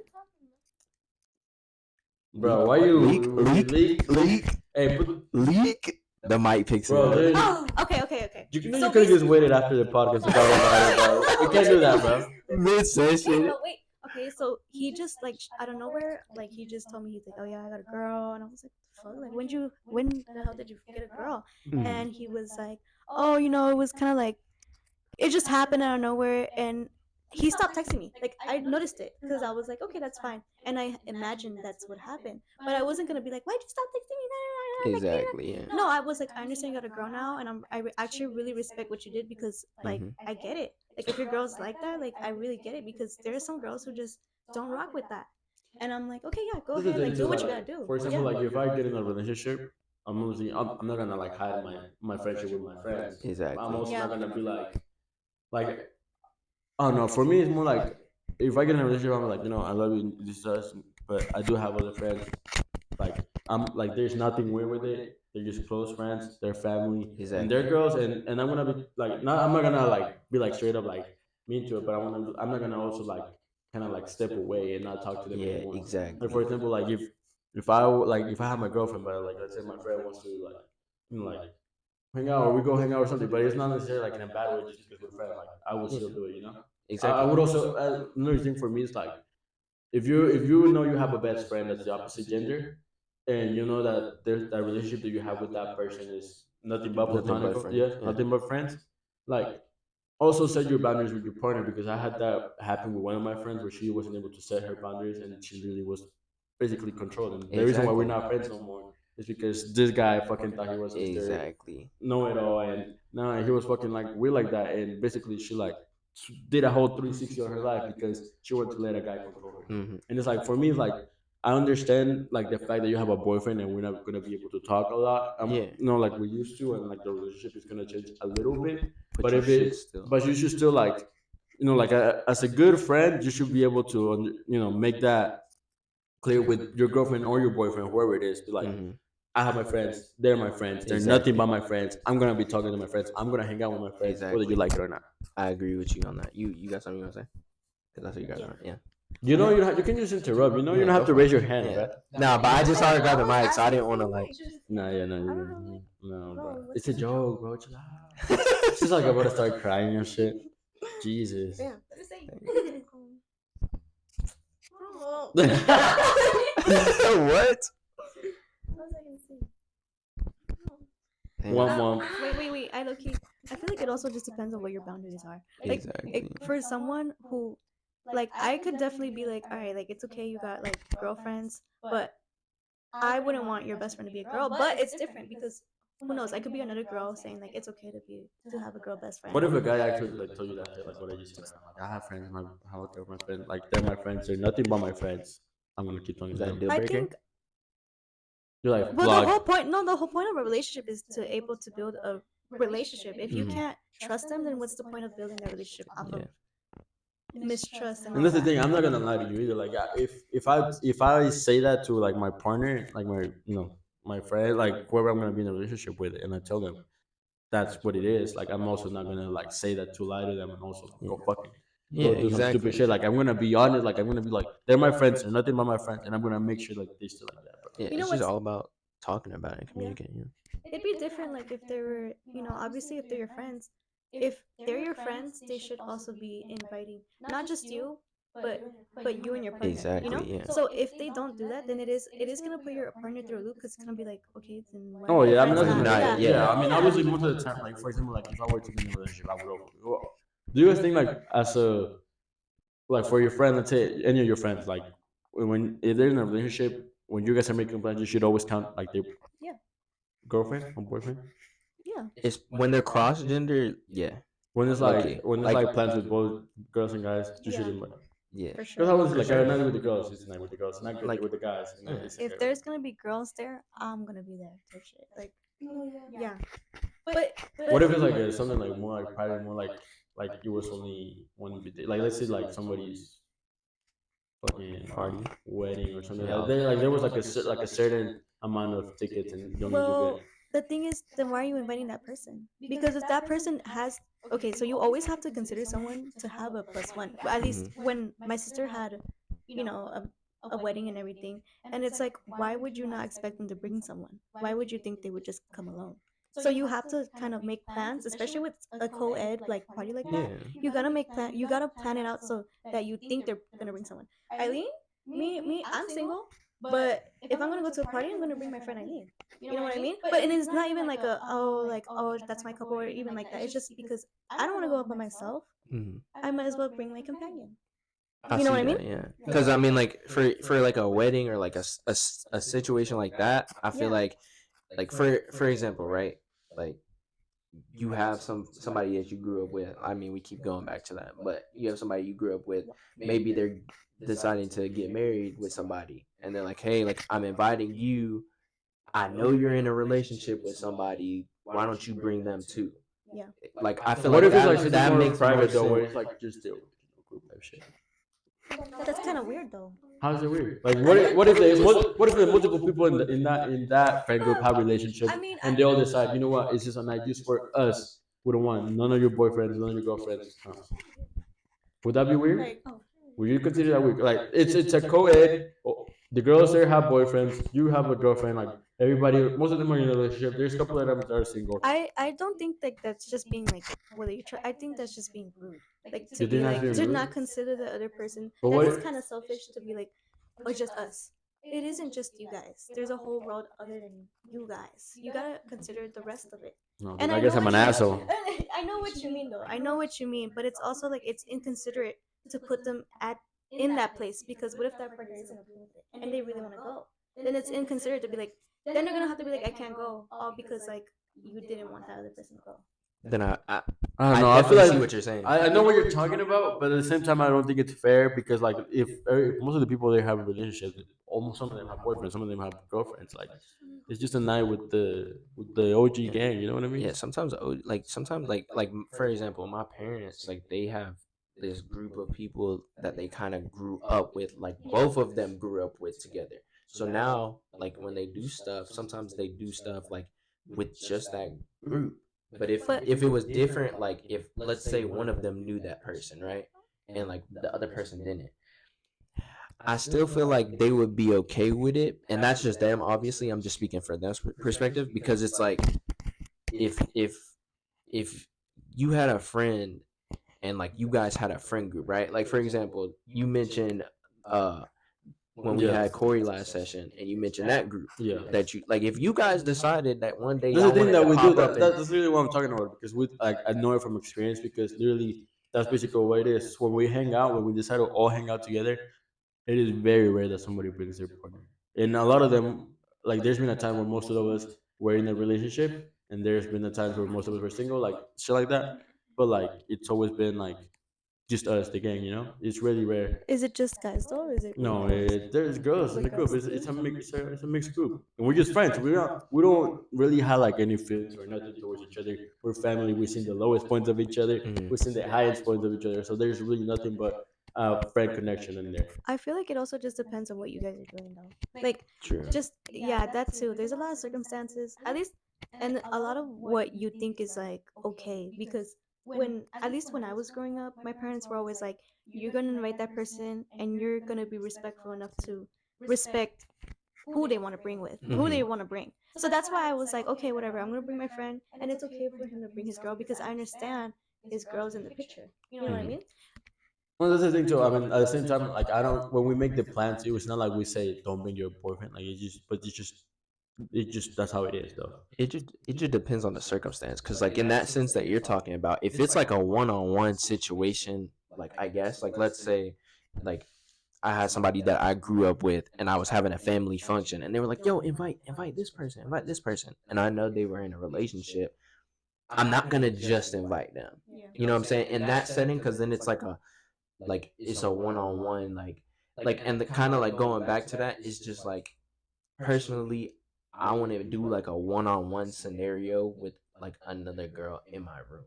Bro, why you leak? Hey, put, Leak? The mic picks it bro, up. dude, oh, okay. you So could have just basically- waited after the podcast to talk about it, bro. We can't do that, bro. Mid-session. No, wait. Okay, so he just like out of nowhere, like he just told me he's like, oh yeah, I got a girl, and I was like, fuck, like when the hell did you get a girl? And he was like, oh, it was kind of like it just happened out of nowhere, and he stopped texting me. Like I noticed it because I was like, okay, that's fine, and I imagined that's what happened, but I wasn't gonna be like, why'd you stop texting me? Exactly, yeah. No, I was like, I understand you got a girl now, and actually really respect what you did because like I get it. Like if your girl's like that, like I really get it because there are some girls who just don't rock with that, and I'm like, okay, yeah, go This is ahead, the like thing do what too, you like, gotta do. for example, Yeah. like if I get in a relationship, I'm not gonna like hide my friendship with my friends. Exactly. I'm also Yeah. not gonna be like I don't know. For me, it's more like if I get in a relationship, I'm like, I love you, this is us, but I do have other friends. Like I'm like, there's nothing weird with it. They're just close friends. They're family, Exactly. and they're girls, and I'm gonna be like, not I'm not gonna like be like straight up like mean to it, but I'm not gonna also like kind of like step away and not talk to them Yeah, anymore. exactly. Like for example, like if I have my girlfriend, but like let's say my friend wants to like hang out or we go hang out or something, but it's not necessarily like in a bad way just because we're friends. Like I would still do it. I Exactly. would also another thing for me is like if you know you have a best friend that's the opposite gender, and you know that there's that relationship that you have with that person is nothing but Nothing but platonic, friends, yeah, yeah. nothing but friends. Like also set your boundaries with your partner because I had that happen with one of my friends where she wasn't able to set her boundaries and she really was basically controlled. And the reason why we're not friends no more is because this guy fucking thought he was Mr. Exactly. Know It All, and no, he was fucking like weird like that. And basically, she like did a whole 360 on her life because she wanted to let a guy control her. And it's like for me, it's like I understand like the fact that you have a boyfriend and we're not gonna be able to talk a lot. Yeah. Like we used to, and like the relationship is gonna change a little bit. But If it, but you should still like, like as a good friend, you should be able to, make that clear with your girlfriend or your boyfriend, whoever it is. Be like, I have my friends. They're my friends. They're nothing but my friends. I'm gonna be talking to my friends. I'm gonna hang out with my friends, whether you like it or not. I agree with you on that. You got something you want to say? Because that's what you got on. Yeah. You can just interrupt. You don't have to raise your hand, bro. Nah, but I just already got the mic, so I didn't want to like. No, bro. It's a joke, bro. Chill out. It's just like I'm about to start crying and shit. Jesus. Yeah. What? One. Wait. I low-key. I feel like it also just depends on what your boundaries are. Like, Exactly. for someone who like I could definitely be like, all right, like it's okay, you got like girlfriends, but I wouldn't want your best friend to be a girl. But it's different because who knows? I could be another girl saying like it's okay to have a girl best friend. What if a guy actually like told you that shit, like what I just said? Like I have friends, I have my friends, like they're my friends, they're nothing but my friends. I'm gonna keep telling Is you that a them. deal I breaker? think You're like well the vlog. whole point no the whole point of a relationship is to able to build a relationship. If you Mhm. can't trust them, then what's the point of building that relationship off of Yeah. mistrust and And all that's the that? thing. I'm not gonna lie to you either. Like, if I say that to like my partner, like my my friend, like whoever I'm gonna be in a relationship with, and I tell them that's what it is. Like, I'm also not gonna like say that to lie to them and also Yeah. go fucking Yeah, go do some stupid exactly. shit. Like, I'm gonna be honest. Like, I'm gonna be like they're my friends. They're nothing but my friends, and I'm gonna make sure like they still like that, bro. Yeah, You know it's just what's all about talking about it and yeah. communicating. It'd be different like if they were, obviously if they're your friends. If they're your friends, they should also be inviting not just you, but you and your partner. Exactly. Yeah. So if they don't do that, then it is gonna put your partner through a loop because it's gonna be like, okay, then why Oh are my yeah, I mean friends that's Why the you thing. not? not? Like, Yeah, yeah, Yeah. I mean obviously most of the time, like for example, like if I were to be in a relationship, I would. Do you guys think like as a like for your friend, let's say any of your friends, like when if they're in a relationship, when you guys are making plans, you should always count like their yeah, girlfriend or boyfriend. yeah. It's when they're cross gender. Yeah. Okay. When it's like plans with both girls and guys, you Yeah. should invite. Yeah. For Because sure. I was like, I'm not with the girls, it's not with the girls, not good Like. with the guys, and then Yeah. it's If okay. there's gonna be girls there, I'm gonna be there type shit. Like, No, yeah. yeah. But What if it's like something like more like private, more like it was only one invitation? Like let's say like somebody's fucking Party. wedding or something Yeah. like there. Like there was like like a certain amount of tickets, and you only do well, the thing is, then why are you inviting that person? Because if that person has, okay, so you always have to consider someone to have a plus one. But at least Mhm. when my sister had, a wedding and everything, and it's like, why would you not expect them to bring someone? Why would you think they would just come alone? So you have to kind of make plans, especially with a co-ed like party like that. Yeah. You gotta make plan. You gotta plan it out so that you think they're gonna bring someone. Eileen, I'm single, but if I'm gonna go to a party, I'm gonna bring my friend Eileen. You know what I mean? But and it's not even like oh that's my couple or even like that. It's just because I don't want to go out by myself. Mhm. I might as well bring my companion. I You know see what I mean? that, yeah. Because I mean, like for like a wedding or like a situation like that, I feel Yeah. like for example, right? Like you have somebody that you grew up with. I mean, we keep going back to that, but you have somebody you grew up with. Maybe they're deciding to get married with somebody, and they're like, "Hey, like I'm inviting you. I know you're in a relationship with somebody. Why don't you bring them too?" Yeah. Like I it. feel What like if it's like that something that more makes private more though, where sense. it's like just the group type shit? That's kind of weird though. How's it weird? Like what if the multiple people in that friend group have relationships I mean, and they all decide, you know what, it's just a night just for us. We don't want none of your boyfriends, none of your girlfriends to come. Would that be weird? like, Would you consider that weird? Like it's a co-ed. The girls there have boyfriends. You have a girlfriend. Like everybody, most of them are in a relationship. There's a couple of them that are single. I don't think like that's just being like whether you try. I think that's just being rude. Like to You be think that's like being to rude? not consider the other person. But That what? is kind of selfish to be like, oh, just us. It isn't just you guys. There's a whole world other than you guys. You gotta consider the rest of it. No, And I I guess know I'm what an you asshole. mean. I know what you mean though. I know what you mean, but it's also like it's inconsiderate to put them at in that place because what if that partner isn't okay with it and they really want to go? Then it's inconsiderate to be like, then they're gonna have to be like, I can't go, all because like you didn't want that other person to go. Then I don't I know. I feel definitely see like what you're saying. I know what you're talking about, but at the same time, I don't think it's fair because like if most of the people they have relationships, almost some of them have boyfriends, some of them have girlfriends. Like it's just a night with the OG Yeah. gang. You know what I mean? Yeah, sometimes sometimes for example, my parents like they have this group of people that they kind of grew up with, like both of them grew up with together. So now like when they do stuff, sometimes they do stuff like with just that group. But But if it was different, like if let's say one of them knew that person, right? And like the other person didn't. I still feel like they would be okay with it, and that's just them. Obviously, I'm just speaking from their perspective because it's like if if if you had a friend and like you guys had a friend group, right? Like for example, you mentioned uh when we Yeah. had Corey last session, and you mentioned that group Yeah. that you like. If you guys decided that one day That's y'all the thing wanted that to we do. pop up and That's really what I'm talking about because we like I know it from experience because literally That's basically what it is. When we hang out, when we decide to all hang out together, it is very rare that somebody brings their partner. And a lot of them, like, there's been a time where most of us were in a relationship, and there's been a times where most of us were single, like shit like that. But like, it's always been like just us, the gang. It's really rare. Is it just guys though, or is it with No, girls? there's girls in With the group. girls It's a too? it's a mixed group, and we're just friends. We don't really have like any feelings or nothing towards each other. We're family. We've seen the lowest points of each other. Mhm. We've seen the highest points of each other. So there's really nothing but friend connection in there. I feel like it also just depends on what you guys are doing though. Like, True. just yeah, that too. There's a lot of circumstances, at least, and a lot of what you think is like okay, because when at least when I was growing up, my parents were always like, you're gonna invite that person, and you're gonna be respectful enough to respect who they want to bring with, who they Mhm. want to bring. So that's why I was like, okay, whatever. I'm gonna bring my friend, and it's okay for him to bring his girl because I understand his girl's in the picture. You know what I Mhm. mean? Well, that's the thing too. I mean, at the same time, like I don't. When we make the plan too, it's not like we say don't bring your boyfriend. Like it's just that's how it is though. It just depends on the circumstance, because like in that sense that you're talking about, if it's like a one-on-one situation, like I guess like let's say like I had somebody that I grew up with and I was having a family function and they were like, yo, invite this person, invite this person, and I know they were in a relationship, I'm not gonna just invite them. You know what I'm saying? In that setting, because then it's like it's a one-on-one, like and the kind of like going back to that is just like personally, I want to do like a one-on-one scenario with like another girl in my room,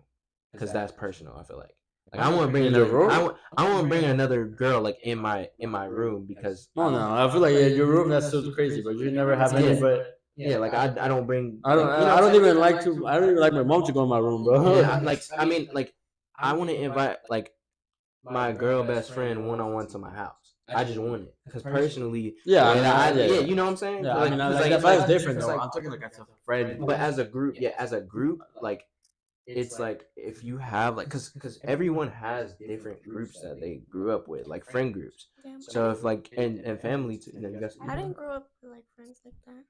because that's personal. I feel like I want to bring In your another. room? I want to bring another girl like in my room because No, no. I feel like your room that's so crazy, but you never have any. yeah, But yeah, like I don't bring I don't. like you know I what I'm don't saying? even like to. I don't even like my mom to go in my room, bro. Yeah, like I mean like I want to invite like my girl best friend one-on-one to my house. I just want it because personally, Yeah, the I way mean, that yeah, yeah, yeah. you know what I'm saying? Yeah, I mean, I Cause like that, it's but like it's different it's though. like, I'm talking like as a friend. but as a group, yeah, as a group, like it's like if you have like because everyone has different groups that they grew up with, like friend groups. Yeah, but So if like and family too, you guys. I didn't grow up with like friends like that.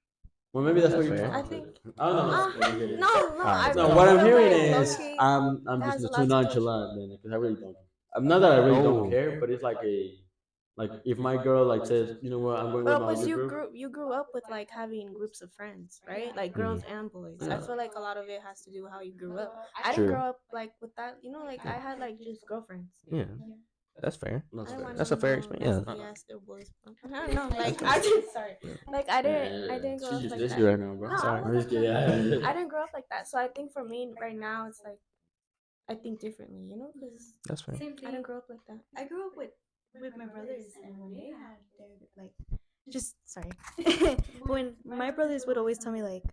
Well, maybe that's what That's you're fair. I talking think to. I don't know. Let me get it. no, I Alright, No, really what I'm feel hearing like low is key I'm that just has a too lot to do. nonchalant then because I really don't. I'm not that I really don't Oh. care, but it's like if my girl like says, you know what, I'm going with Well, my but other group. you grew up with like having groups of friends, right? Like girls Mhm. and boys. I Yeah. feel like a lot of it has to do how you grew up. I didn't True. grow up like with that. You know, like I had like just girlfriends. Yeah, that's fair. I That's didn't fair. want That's a fair no experience. nasty Yeah. ass little boys. I don't know. Like fair. I did. Sorry. Yeah. Like Yeah, yeah, I yeah. didn't grow She up just like dissed that. you right now, bro. No, I Sorry. I'm was just kidding. actually. I didn't grow up like that. So I think for me right now it's like I think differently. You know, because That's fair. Same I didn't thing. grow up like that. I grew up with my brothers, and when they had their like, just sorry, when my brothers would always tell me like,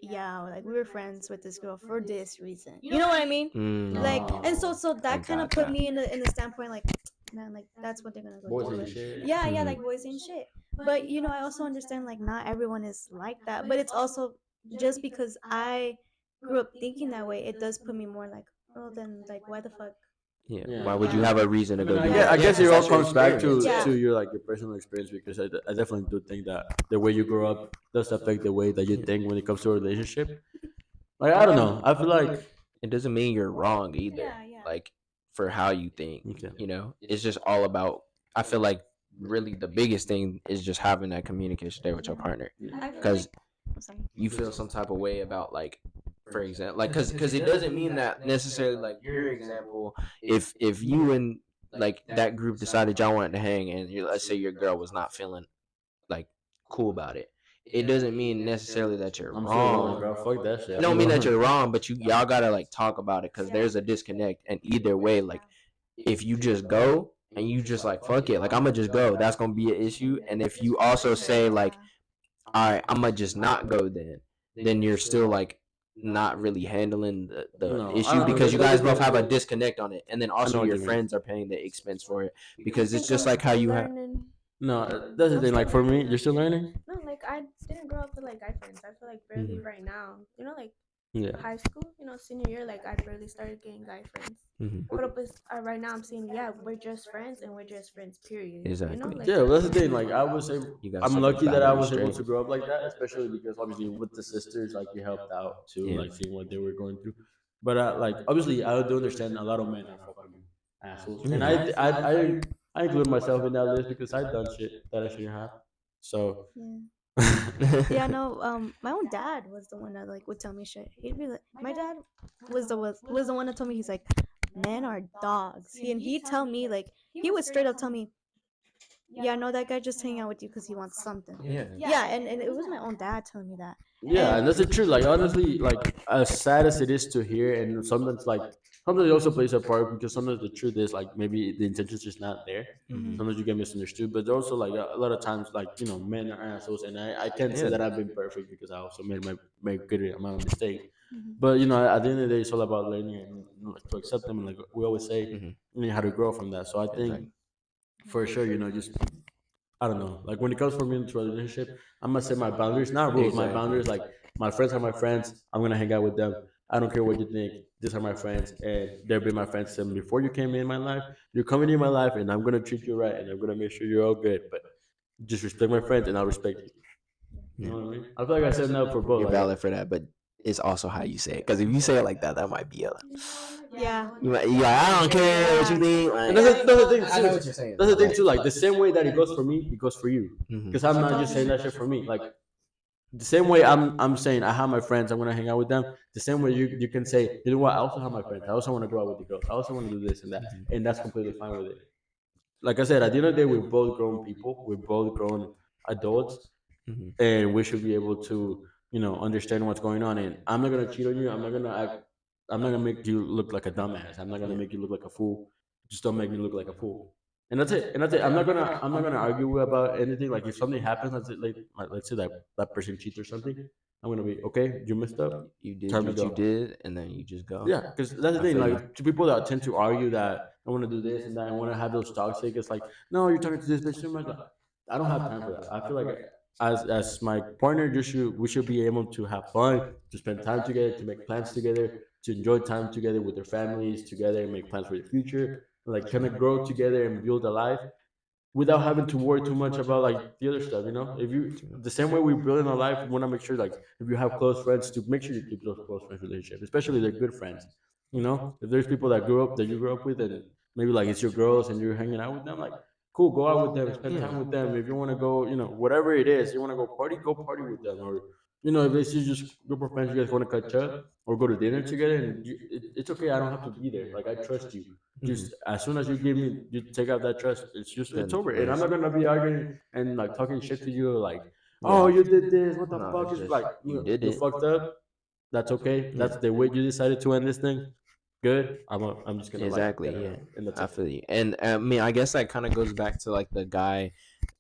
yeah, like we were friends with this girl for this reason. You know what I mean? Like, and Oh, so I that kind of put gotcha. me in the standpoint like, man, like that's what they're gonna go boys do ain't with. shit. Yeah, yeah, Mhm. like boys ain't shit. But I also understand like not everyone is like that. But it's also just because I grew up thinking that way, it does put me more like, oh, then like why the fuck? Yeah. Yeah. Why would you Yeah. have a reason I to mean, go I do guess, that? I Yeah, guess because it all that's your comes back experience. Yeah. to your like your personal experience because I definitely do think that the way you grow up does affect the way that you Yeah. think when it comes to a relationship. Like I don't know, I feel like It doesn't mean you're wrong either. Yeah, yeah. Like for how you think, okay. it's just all about. I feel like really the biggest thing is just having that communication there with your partner, I feel because like, I'm sorry. you feel some type of way about like, for example, like because it doesn't mean that necessarily like your example, if you and like that group decided y'all wanted to hang and let's say your girl was not feeling like cool about it, it doesn't mean necessarily that you're I'm still going, wrong. bro. Fuck that shit. It don't mean that you're wrong, but y'all gotta like talk about it, because there's a disconnect, and either way, like if you just go and you just like fuck it, like I'm gonna just go, that's gonna be an issue. And if you also say like, all right, I'm gonna just not go, then you're still like not really handling the No, I issue, don't know. because you That's guys the both thing. have a disconnect on it, and then I know also what your you mean. friends are paying the expense for it, I because it's think just I'm like how still you have. learning. No, that's the thing. Like for me, you're still learning. No, like I didn't grow up with like guy friends. I feel like barely right now. You know, like Yeah. high school, senior year, like I barely started getting guy friends. Mhm. But right now I'm seeing, yeah, we're just friends and we're just friends, period. Exactly. Like Yeah, well, that's the thing. Like I would say, You gotta I'm set lucky those that I boundaries was able straight. to grow up like that, especially because obviously with the sisters, like you helped out too, Yeah. like seeing what they were going through. But like obviously, I do understand a lot of men are fucking assholes, and Yeah. I include myself in that list because I've done shit that I shouldn't have. So Yeah. Yeah, no, my own dad was the one that like would tell me shit. He'd be like, my dad was the one that told me, he's like, men are dogs. He'd tell me like, he would straight up tell me, yeah, no, that guy just hanging out with you because he wants something. Yeah. Yeah, and it was my own dad telling me that. yeah, and that's the truth. Like honestly, like as sad as it is to hear, and sometimes it also plays a part because sometimes the truth is like maybe the intention is just not there. Mhm. Sometimes you get misunderstood, but also like a lot of times, like men are assholes, and I can't say Yeah. that I've been perfect because I also made good amount of mistakes. Mhm. But at the end of the day, it's all about learning and to accept them, and like we always say, Hmm. you know how to grow from that. So I think Exactly. for sure, just I don't know. Like when it comes for me into a relationship, I'm gonna set my boundaries, not rules. My Exactly. boundaries, like my friends are my friends. I'm gonna hang out with them. I don't care what you think. These are my friends, and they'll be my friends. And before you came in my life, you're coming in my life, and I'm gonna treat you right, and I'm gonna make sure you're all good. But just respect my friends, and I'll respect you. You Yeah. know what I mean? I feel like I said no for both. You're Like, valid for that, but it's also how you say it. Because if you say it like that, that might be a. Yeah. You like, I don't care what you think. and Like, that's the thing I know too. what you're saying. That's the thing too. Like the same way that it goes for me, it goes for you. Mhm. Because I'm not just saying that shit for me. Like the same way I'm saying I have my friends, I'm gonna hang out with them. The same way you can say, you know what, I also have my friends. I also want to go out with the girls. I also want to do this and that, and that's completely fine with it. Like I said, at the end of the day, we're both grown people. We're both grown adults, Mhm. and we should be able to understand what's going on. And I'm not gonna cheat on you. I'm not gonna make you look like a dumbass. I'm not gonna Yeah. make you look like a fool. Just don't make me look like a fool. And that's it. And that's it. I'm not gonna argue about anything. Like if something happens, let's say that person cheats or something, I'm gonna be okay. You messed up. You did Time to what you go. did, and then you just go. Yeah, because that's the I thing. feel Like you. to people that tend to argue that I want to do this and that, I want to have those toxic. It's like, no, you're talking to this bitch too much. Like, I don't have time for that. I feel like as my partner, we should be able to have fun, to spend time together, to make plans together, to enjoy time together with their families together, and make plans for the future, like kind of grow together and build a life without having to worry too much about like the other stuff. If you the same way we build in our life, we want to make sure like if you have close friends, to make sure you keep those close friends relationship, especially they're good friends. If there's people that you grew up with, and maybe like it's your girls and you're hanging out with them, like cool, go out with them, spend time with them. If you want to go, whatever it is, you want to go party with them, or if it's just group of friends, you guys want to catch up or go to dinner together, and it's okay. I don't have to be there. Like I trust you. Mhm. Just as soon as you take out that trust, it's Then over, and I'm there's not gonna be arguing and like talking shit to you, like, oh, yeah. you did this, what the No, fuck it's is just like, you did you it. fucked up. That's okay. Yeah. That's the way you decided to end this thing. Good. I'm just gonna like Exactly. get it Yeah. out, and that's I it. feel you. And I mean, I guess that kind of goes back to like the guy,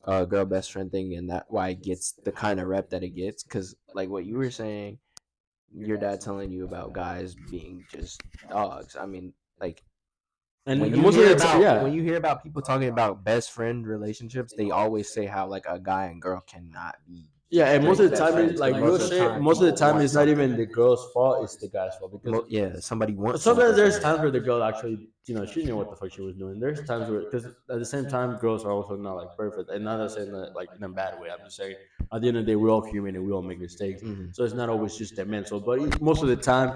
girl best friend thing, and that why it gets the kind of rep that it gets. Cause like what you were saying, your dad telling you about guys being just dogs. I mean, like when And you most of hear the time, about yeah. when you hear about people talking about best friend relationships, they always say how like a guy and girl cannot be Yeah, and most straight of the best time is friends like because real most of the shit. time Most of the people time, want it's not something. even the girl's fault; it's the guy's fault because Yeah, somebody wants sometimes something from there's it. times where the girl actually, she knew what the fuck she was doing. There's times where, because at the same time, girls are also not like perfect, and not that saying that like in a bad way. I'm just saying at the end of the day, we're all human and we all make mistakes. Mhm. So it's not always just the mental, but most of the time,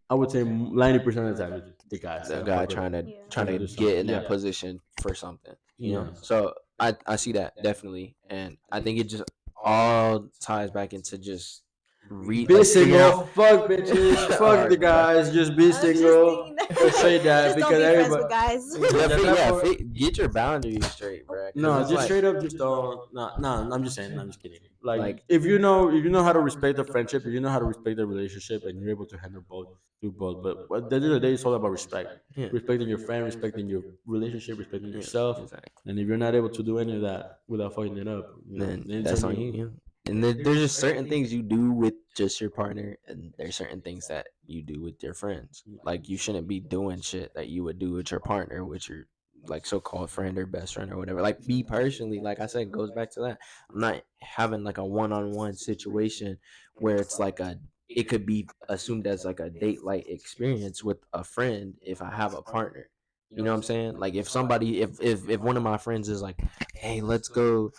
I would say 90% of the time, it's the guys The that guy fucking trying to Yeah. trying to do get something. in Yeah, that position for something, yeah. So I see that definitely, and I think it just all ties back into just read Be like figuring single, out. fuck bitches, fuck the Alright, bro. guys, just be I was just single. thinking that. Just say that Just don't because be friends everybody. with guys. Yeah, Yeah, that for, get your boundaries straight, bro. Because no, it's just like straight up, just don't. No, no, I'm just saying. I'm just kidding. Like, like if you know how to respect the friendship, if you know how to respect the relationship, and you're able to handle both, do both. But at the end of the day, it's all about respect. yeah, Respecting your friend, respecting your relationship, respecting yeah, yourself. exactly. And if you're not able to do any of that without fucking it up, Then then it's that's on on you. you. And there's just certain things you do with just your partner, and there's certain things that you do with your friends. Like you shouldn't be doing shit that you would do with your partner, with your like so-called friend or best friend or whatever. Like me personally, like I said, goes back to that. I'm not having like a one-on-one situation where it's like a it could be assumed as like a date like experience with a friend if I have a partner. You know what I'm saying? Like if somebody if one of my friends is like, "Hey, let's go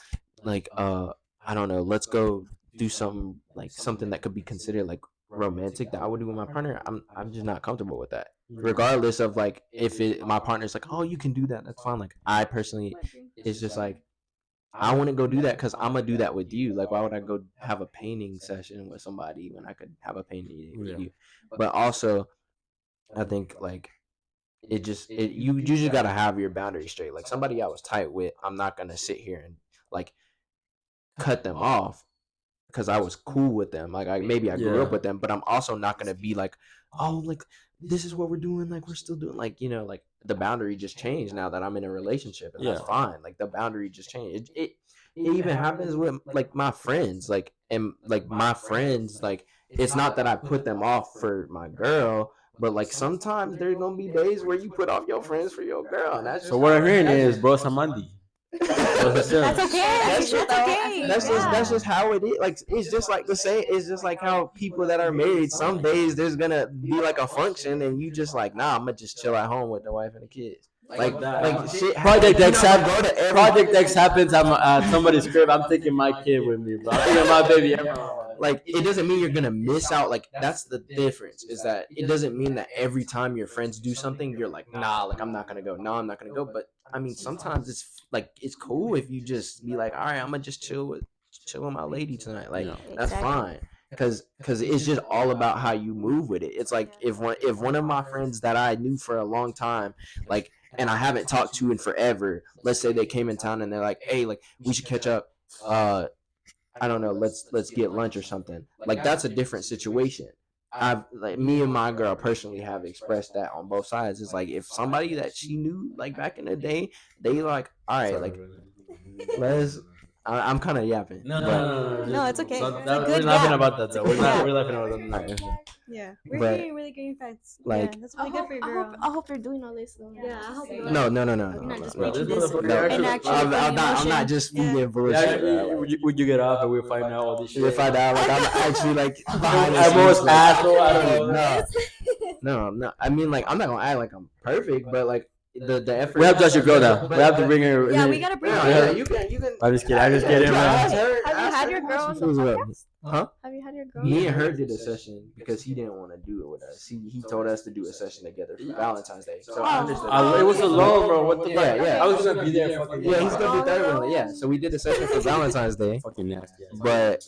like I don't know, let's go do something like something that could be considered like romantic that I would do with my partner, I'm just not comfortable with that. Regardless of like if my partner's like, oh, you can do that, that's fine. Like I personally, it's just like I want to go do that because I'm gonna do that with you. Like why would I go have a painting session with somebody when I could have a painting with you? But also, I think like you just gotta have your boundaries straight. Like somebody I was tight with, I'm not gonna sit here and like cut them off because I was cool with them. Like maybe I grew up with them, but I'm also not gonna be like, oh, like this is what we're doing. Like we're still doing, like like the boundary just changed now that I'm in a relationship, and that's fine. Like the boundary just changed. It even happens with like my friends, like and like my friends, like it's not that I put them off for my girl. But like sometimes there's gonna be days where you put off your friends for your girl, and that's So just what how I'm hearing is, it bro, Samandi. is. That's okay. That's just okay. that's just how it is. Like it's just like the same. It's just like how people that are married. Some days there's gonna be like a function, and you just like, nah, I'm gonna just chill at home with the wife and the kids. Like shit. Project X happens. Go to every Project X happens. I'm at somebody's crib. I'm taking my kid with me, bro. I'm taking my baby. like it doesn't mean you're gonna miss out. Like that's the difference. Is that it doesn't mean that every time your friends do something, you're like, nah, like I'm not gonna go. No, I'm not gonna go. But I mean, sometimes it's cool if you just be like, all right, I'm gonna just chill with my lady tonight. Like that's fine. Because it's just all about how you move with it. It's like if one of my friends that I knew for a long time, like, and I haven't talked to in forever, let's say they came in town and they're like, hey, like we should catch up. I don't know, let's get lunch or something. Like that's a different situation. I've like me and my girl personally have expressed that on both sides. It's like if somebody that she knew like back in the day, they like, all right, like let's. I'm kind of yapping. No, it's okay. We're laughing about that though. We're laughing about that. Yeah, we're But, getting really good facts. like- Yeah, that's really good for your girl. I hope you're doing all this though. Yeah, I hope you No. You're not just preaching this No. and actually I'm putting not emotion. just Yeah. speaking bullshit. Would you get off and we'll find out all this shit? If I die, like I'm actually like behind the I'm most scenes, asshole. I don't know. No. I mean, like I'm not gonna act like I'm perfect, but like the effort. We have to touch your girl now. We have to bring her. Yeah, we gotta bring her. Yeah, you can. I'm just kidding, man. Have you had your girl on the podcast? Huh? Have you had your girl? Me and her did a session because he didn't want to do it with us. He told us to do a session together for Valentine's Day. So I understood. It was alone, bro. What the fuck? Yeah. I was gonna be there. Fucking Yeah, he's gonna be third one. Yeah, so we did a session for Valentine's Day, fucking nasty. but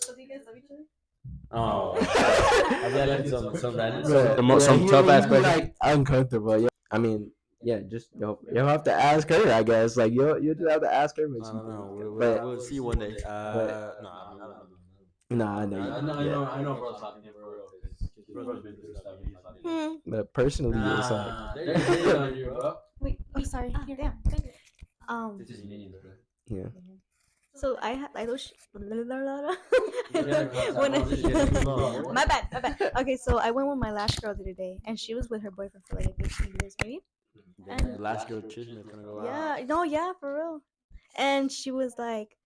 Oh, I've had but some he tough really ass be, questions. like uncomfortable. Yeah, I mean, yeah, just you'll have to ask her. I guess like you'll just have to ask her. But I don't know. but- We'll see one day. No, I don't know. nah, I know. I know, bro's talking to bro. Bro's been through stuff. He's funny. But personally, it's like Wait, I'm sorry. Damn. This is Canadian, bro. yeah. So I had like those. Yeah, My bad. Okay, so I went with my last girl the other day, and she was with her boyfriend for like a good 2 years, maybe. The last girl Chisholm is gonna go out. Yeah, no, yeah, for real. And she was like,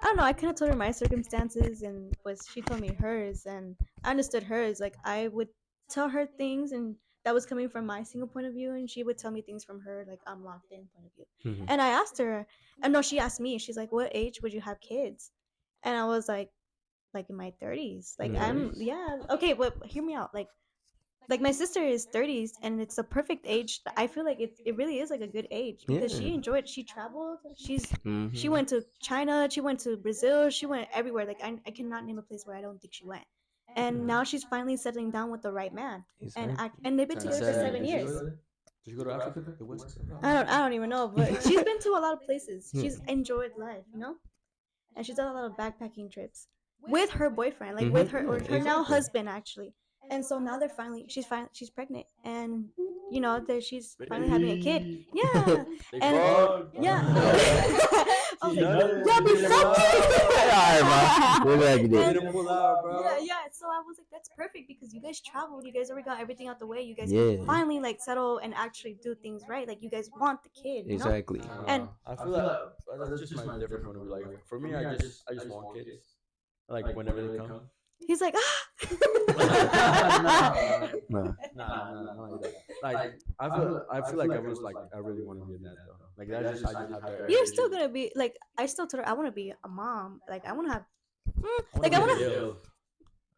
I don't know. I kind of told her my circumstances, and she told me hers, and I understood hers. Like I would tell her things, and that was coming from my single point of view, and she would tell me things from her like I'm locked in point of view. Mhm. And I asked her, and no, she asked me. She's like, "What age would you have kids?" And I was like in my 30s. Like okay, but hear me out. Like my sister is 30s, and it's a perfect age. I feel like it really is like a good age because she Yeah. enjoyed. She traveled. She Mhm. went to China. She went to Brazil. She went everywhere. Like I cannot name a place where I don't think she went. And now she's finally settling down with the right man. And they've been together for 7 years. Did you go to Africa? The West? I don't even know, but she's been to a lot of places. She's enjoyed life, and she's done a lot of backpacking trips with her boyfriend, like with her or her now husband actually. And so now she's pregnant, and she's finally having a kid. Yeah, and yeah. I was like, yeah, be Yeah. So I was like, that's perfect because you guys traveled, you guys already got everything out the way. You guys can finally like settle and actually do things right. Like you guys want the kid, Exactly. And I feel like that's just my different point of view. Like for me, I just want kids. Like whenever they come. He's like, No. Nah, like I feel like I was like I really want to be a dad though. Like that I just have that. You're still gonna be like, I still told her I want to be a mom. Like I want to have, like I want to.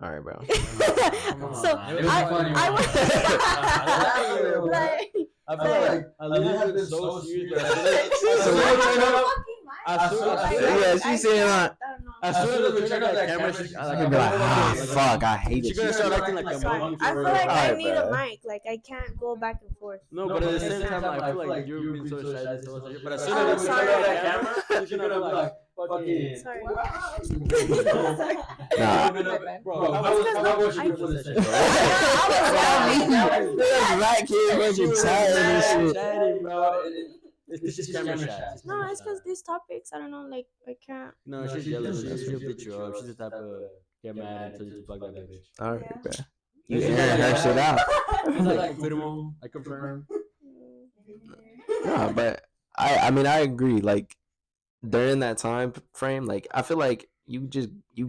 All right, bro. So It was funny, I man. was like, I feel like Alina has been so serious that Yeah, she said, as soon as we turn off that camera, she's I can be like, fuck, I hate it. She's gonna start acting like a Sorry. monkey. I feel like I Alright, need bro. a mic. Like I can't go back and forth. No, but at the same time, I feel like you're being so shy. But as soon Oh, as we turn sorry. off that camera, she's gonna be like, fucking. Sorry. Nah. Bro, how was she before this shit? Black kid wasn't tired and shit. Chatting, bro. It's just camera shy. No, it's because these topics, I don't know, like I can't. No, she's jealous. She'll beat you up. She's the type of get mad until you plug that bitch. All right, bro. You airing her shit out. I confirm. No, but I mean I agree. Like during that time frame, like I feel like you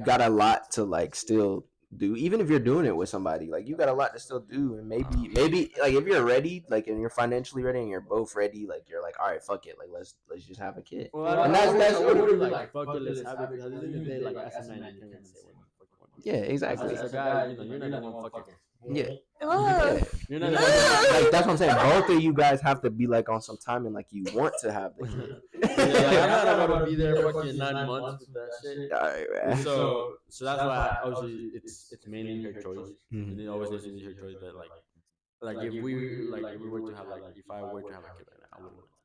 got a lot to like still do, even if you're doing it with somebody. Like you got a lot to still do, and maybe like if you're ready, like and you're financially ready, and you're both ready, like you're like, all right, fuck it, like let's just have a kid. Well, And that's what it is like. Fuck it, let's have it. Because at the end of the day, like as a man, you can't say what the fuck you want. Yeah, exactly. As a guy, you know, you're not gonna fuck it. Yeah. Oh. You're not Like that's what I'm saying. Both of you guys have to be like on some time and like you want to have the kid. Yeah, I'm not gonna be there fucking 9 months with that shit. All right, man. So that's why obviously it's mainly her choice, Mhm. and it always is her choice. But like if we were to have like if I were to have a kid right now, I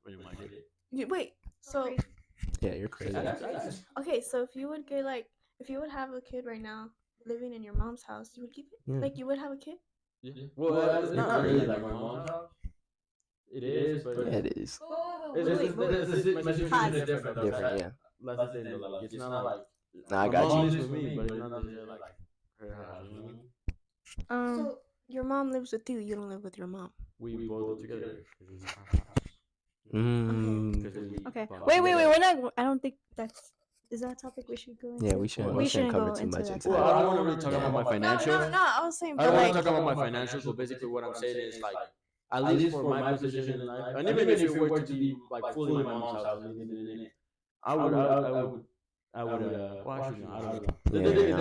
wouldn't mind it. Wait. So Yeah, you're crazy. okay. So if you would get like, if you would have a kid right now, living in your mom's house, you would keep it. Yeah. Like you would have a kid. Yeah. Well, it's not really like my mom's house. It is, but Yeah, it is. my situation is different. though. Different, yeah. That's the thing, though. Like it's not like Nah, I my got mom you. lives with me, but it's not necessarily like her house. You know what I mean? Your mom lives with you. You don't live with your mom. We both live together. 'Cause it's our house. Mm. 'Cause we okay. bought Wait. together. We're not. I don't think that's. Is that a topic we should go into? Yeah, we shouldn't. We shouldn't cover too much into Well, that. I don't want to really talk about my financials. No. I was saying, I but don't like, want to talk about my financials. So basically, what I'm saying is like, at least for my position in life, and even if it were to be like fully my mom's house, I would. Well, actually, no, I don't know. The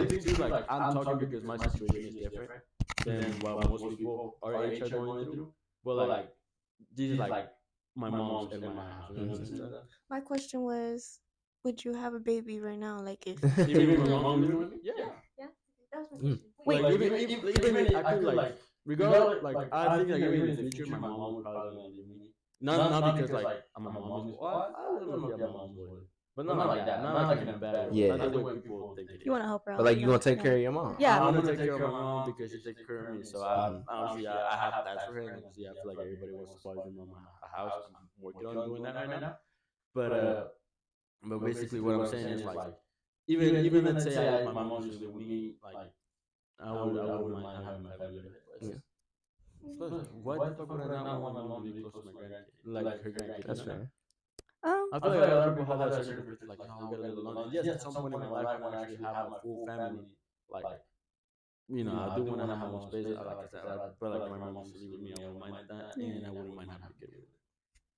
thing is, like, I'm talking because my situation is different than what most people our age are going through. But like, this is like my mom's and my house. You know what I'm saying? my question was, would you have a baby right now? Like if Even if my mom living with me, yeah. that was my Mm. question. Wait, like, even I feel like regardless, like I think like even in the future, my mom would probably want to leave me. Not because like I'm a mom's boy. Well, I don't know if I'm a mom's boy, but not like that. Not like in a bad way. Yeah. Not the way people think it is. You want to help her out. But like you gonna take care of your mom. Yeah. I want to take care of my mom because she takes care of me. So obviously I have that for her. And obviously I feel like everybody wants to support them on a house. I'm working on doing that right now. But basically what I'm saying is like even let's say my mom's just with me, like I wouldn't mind having my family in place. Yeah. What the fuck would I not want my mom to be close to my grandkid, like her grandkid? That's fair. I feel like a lot of people have that certain like, no, we gotta live alone. Yes, at some point in my life, I want to actually have my full family. Like, you know, I do want to have my own space. Like I said, but like my mom wants to live with me, I wouldn't mind that, and I wouldn't mind having a kid with her.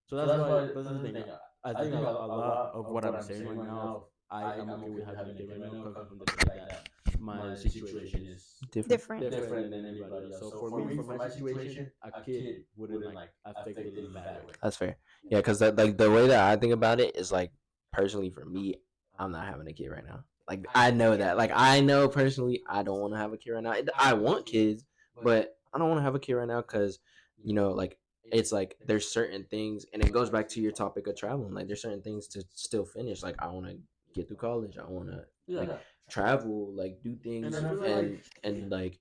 So that's why. That's the thing. I think a lot of what I'm saying right now, I am okay with having a kid right now, comes from the fact that my situation is Different. different than anybody else. So for me, for my situation, a kid wouldn't like affect it in a bad way. That's fair. Yeah, because like the way that I think about it is like personally for me, I'm not having a kid right now. Like I know that. Like I know personally, I don't want to have a kid right now. I want kids, but I don't want to have a kid right now because you know, like it's like there's certain things, and it goes back to your topic of traveling. Like there's certain things to still finish. Like I want to get through college. I want to like travel, like do things, and like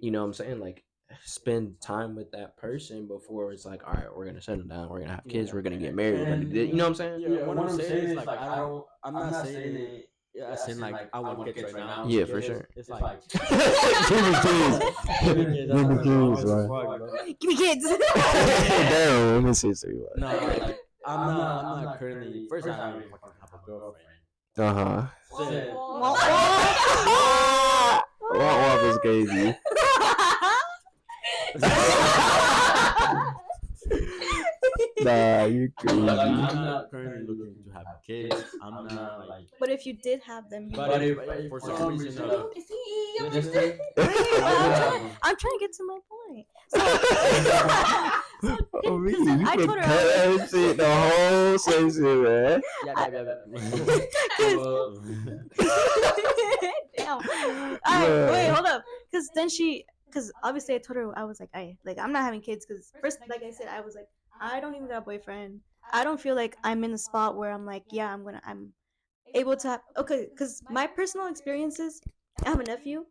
you know what I'm saying, like spend time with that person before it's like, all right, we're gonna settle down, we're gonna have kids, we're gonna get married, we're gonna do this. You know what I'm saying? Yeah, what I'm saying is like I'm not saying it. Yeah, as in like I want kids right now. Yeah, for sure. It's like Give me kids. Give me kids, bro. Give me kids. Damn, let me see what. No, like I'm not currently. First, I don't even fucking have a girlfriend. Uh-huh. So, What is crazy? Nah, you're crazy. Like, I'm not currently looking to have kids. I'm not like. But if you did have them, you But if for some reason, Wait, I'm trying to get to my point. So, Oh, me, 'cause you I can told her cut that shit, the whole section, man. Damn. Alright, wait, hold up. Cause obviously I told her I was like, I'm not having kids. Cause first, like I said, I was like, I don't even got a boyfriend. I don't feel like I'm in a spot where I'm like, yeah, I'm able to have. Okay, cause my personal experiences, I have a nephew,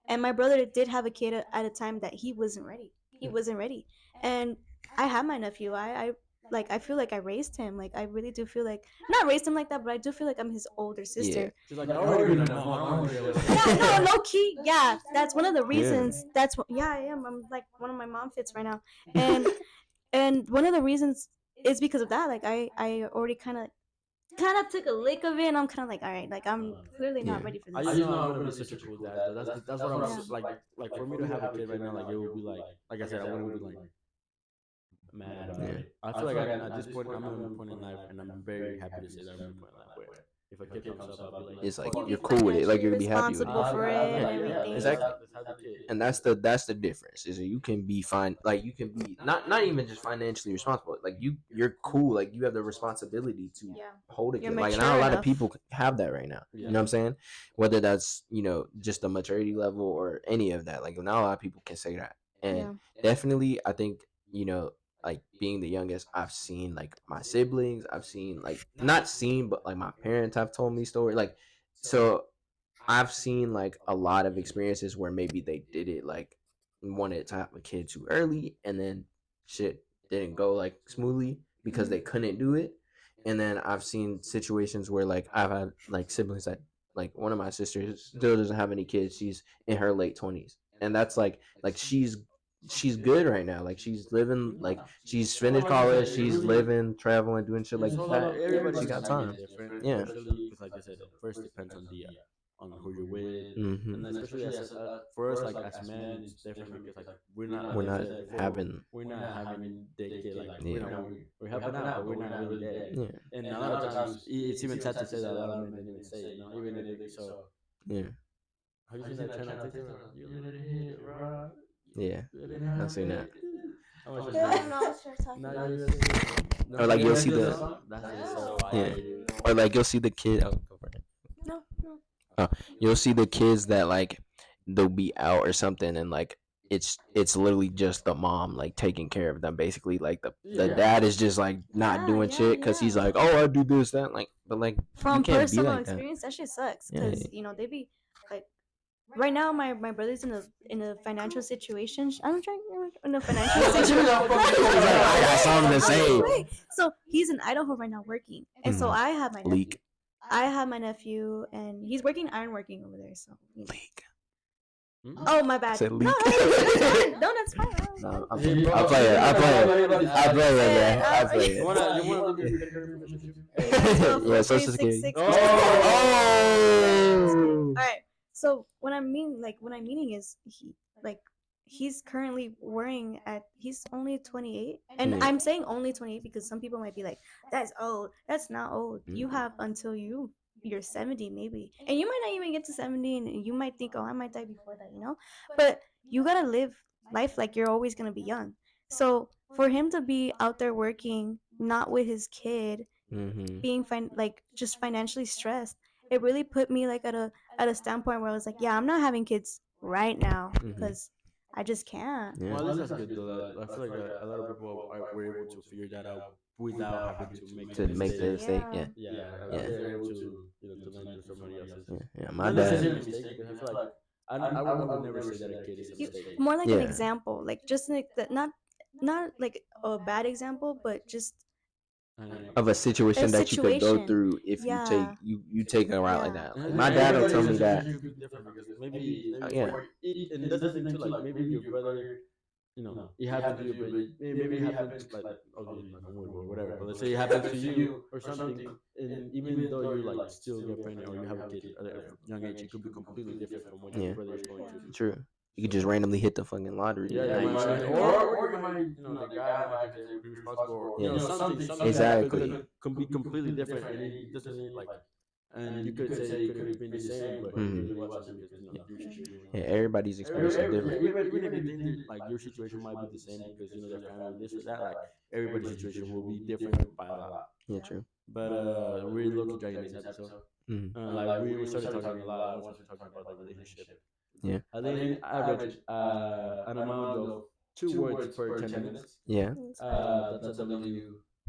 and my brother did have a kid at a time that he wasn't ready. He wasn't ready, and I have my nephew. I feel like I raised him. Like I really do feel like not raised him like that, but I do feel like I'm his older sister. She's like, I already been a mom. I don't want to deal with Yeah, it. no, low key. Yeah, that's one of the reasons. That's what. Yeah, I am. I'm like one of my mom fits right now, and one of the reasons is because of that. Like I already kind of took a lick of it, and I'm kind of like, all right, like I'm clearly not ready for I this. just know I'm gonna be such a cool dad. Though. That's what I'm Yeah. like for me to have a kid right now. Like it would be like I said, I wouldn't be like mad about it. I feel like at this point, I'm at a point in life, and I'm very happy to say that I'm at a point in life where if a kid comes up, I'll be like, It's like You'll be you're cool with it, like you're gonna be happy with it. responsible for it and everything. Exactly. Let's have the kid. And that's the difference is that you can be fine, like you can be not even just financially responsible, like you're cool, like you have the responsibility to Yeah. hold a You're kid. Like mature not a lot of enough. people have that right now. You know what I'm saying? Whether that's just the maturity level or any of that, like not a lot of people can say that. And Yeah. definitely I think like being the youngest, I've seen like my siblings, I've seen like not seen but like my parents have told me stories, like so I've seen like a lot of experiences where maybe they did it like wanted to have a kid too early, and then shit didn't go like smoothly because they couldn't do it. And then I've seen situations where like I've had like siblings that like one of my sisters still doesn't have any kids. She's in her late 20s, and that's like she's good right now. Like she's living, like she's finished college, she's living, traveling, doing shit like that. She Everybody's got timing time. is different, Yeah. especially because, like I said, first depends on who you're with, Mm-hmm. and especially for us, like as men, it's different because like we're not, We're like I not said before, having. we're not having daycare, like Yeah. we're helping out, but we're not really there. Yeah. And a lot of times, it's even sad to say that a lot of men didn't even say it, even if they so. Yeah. Have you seen that trend on TikTok? You let it hit, right? Yeah. Let it I've seen that. How much is I that? don't know what you're talking Now about. you're Or like you'll see the that's so yeah. fire, dude. Or like you'll see the kid. Oh, go for it. No, no. You'll see the kids that like they'll be out or something, and like it's literally just the mom like taking care of them basically. Like the dad is just like not Yeah, doing yeah, shit because he's yeah. like, oh, I do this that, like, but like you From can't be personal like that. experience, that shit sucks Yeah. because they be like right now my brother's in a financial situation. I'm trying in a financial situation. He's like, I got something to say. Wait. So he's in Idaho right now working, and so Mhm. I have my nephew. Leak. I have my nephew, and he's working ironworking over there. So Leak. oh my bad. Said No, leak. no, that's fine. No, I'll play it. I'll play it, man. I'll play it. You wanna leave your credit information? Yeah, social security. All right. So what I'm meaning is he's currently worrying at he's only 28, and Mm. I'm saying only 28 because some people might be like, that's old. That's not old. You have until you're 70 maybe, and you might not even get to 70, and you might think, oh, I might die before that, but you gotta live life like you're always gonna be young. So for him to be out there working, not with his kid, Mm-hmm. being just financially stressed, it really put me like at a standpoint where I was like, yeah, I'm not having kids right now because I just can't. Yeah. Well, at least that's good though. I feel like a lot of people were able to figure that out without having to make the mistake. Yeah. They're able to to learn through somebody else's. Yeah. My Not necessarily a dad. mistake, but I feel like I would never say that a kid is a mistake. More like Yeah. an example, like just not like a bad example, but just Of a situation A that you could go situation. through if Yeah. you take a route like Yeah. that. Like, my dad will tell me that. Different because maybe Yeah. and that's the thing too. Like maybe your brother, it happened to you, but maybe it happened to like okay, like or whatever. But let's say it happens to you or something, and even though you like still get pregnant or you have a kid at a young age, it could be completely different from what Yeah. your brother is going through. True. You could just randomly hit the fucking lottery. Yeah, Now you you might, straight. or you might, the guy might be responsible, You know, something Exactly. could be completely different, and it doesn't mean like. And you could say it could have been the same, but it Mhm. really wasn't because you know your situation. Yeah, everybody's experience is different. Even if you think that, like your situation might be the same because you know their family this or that, like everybody's situation will be different by a lot. Yeah, true. But we're looking dragging this episode. Mhm. Like we started talking a lot once we were talking about the relationship. Yeah. I think average an amount of 2 words per 10 minutes. Yeah. That's a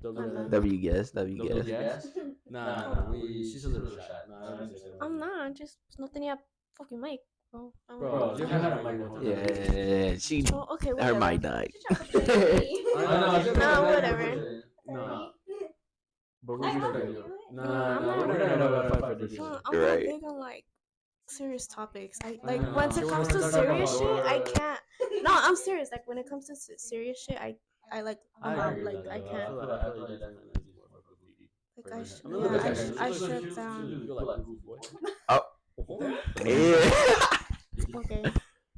W guess. guess. Nah, she's a little shy. Nah, I don't say that. I'm not. Just no tenía fucking mic, bro. Bro, you had a mic one time. Yeah, she. Oh, okay, Her whatever. mic died. No, whatever. No. But we I should hope go. you do it. No, I'm not- we're not gonna have a fight for this. I'm not Right. big on like serious topics. I like know. once it You comes wanna to talk serious about shit, I war? can't. No, I'm serious. Like when it comes to serious shit, I like I'm out. agree with Like that, I though. can't. I feel like you definitely need more publicity. Like I I mean, look yeah, at that. I Look at shut you. down. You feel like a boy. Yeah. Okay.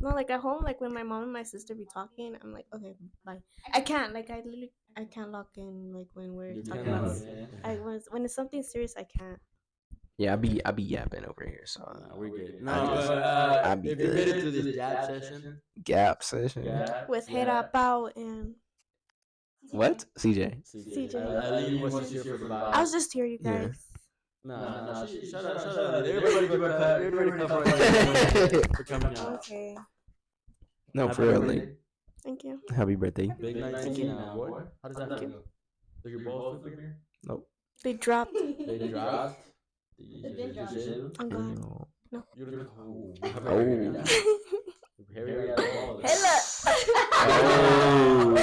No, like at home, like when my mom and my sister be talking, I'm like, okay, bye. I can't. Like I literally, I can't lock in. Like when we're You talking cannot, about. man. When it's something serious, I can't. Yeah, I be yapping over here, so Nah, we're good. I No, just- but I be if you made it good. to this jab session, gap session. With Hera Pao and What? CJ. CJ. Eileen was just here for the vibe. I was just here, you Yeah. guys. Nah, shut up. Everybody give a clap. Everybody clap for Eileen for coming out. Okay. No, Happy for real. birthday. Like, Thank you. happy birthday. Big 19 now, boy. How does that Thank you. feel? Are your balls bigger? Nope. They dropped. They dropped. They've been dropped. I'm gone. Ew. You look Oh. Harry got balls. Oh.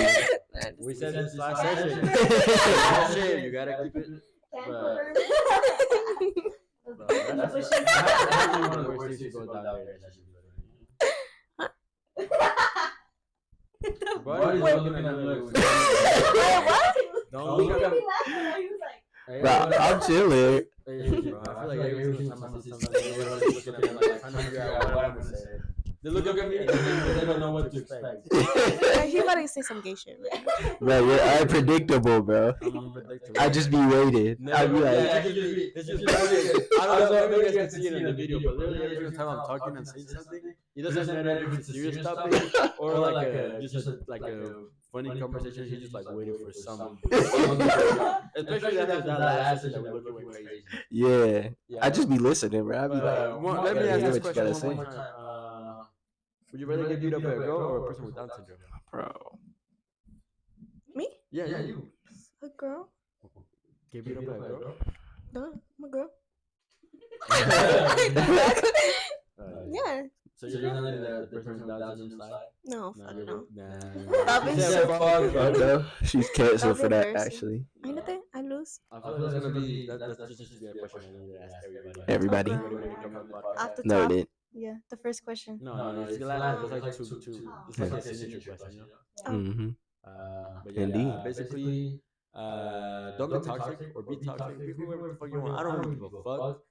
We said this last session. That shit, you gotta keep it. But- That's actually one of the worst things to go down there. Buddy's looking at me like, don't look at me. Bro, I'm chilling. Hey, bro, I feel like every time I see something, everyone's looking at me like trying to figure out what I'm gonna say. They look at me and they don't know what to expect. He about to say some gay shit. Right? Bro, you're unpredictable, bro. I'm unpredictable. I just be waiting. I be like, it's just I don't know if you guys can see it in the video, but literally every single time I'm talking and saying something, it doesn't matter if it's a serious topic or like a funny conversation. He's just like waiting for something. Especially after that last session that we looked went crazy. yeah. Yeah. I just be listening, bro. I be like, let me ask hear this what you question gotta one say. more time. Would you rather get beat up by a girl or a person with Down syndrome? Bro. Me? Yeah, you. A girl? Get beat up by a girl? No, I'm a girl. Uh, Yeah. So you're gonna let the person with Down syndrome slide? No, Nah, fuck you're no. nah. That'd be She said so- fuck, Fuck no. She's canceled for that, Embarrassing. actually. I know that. I lose. I feel like that's gonna be that's just a question I need to ask everybody. Everybody. Everybody when you come on the podcast. Off the No, it top. didn't. Yeah, the first question. No, it's the last. It's like two. It's like a signature question, you know. Mm-hmm. But yeah, Indeed. basically, don't be toxic or be toxic. Be whoever the fuck you want. I don't really give a fuck.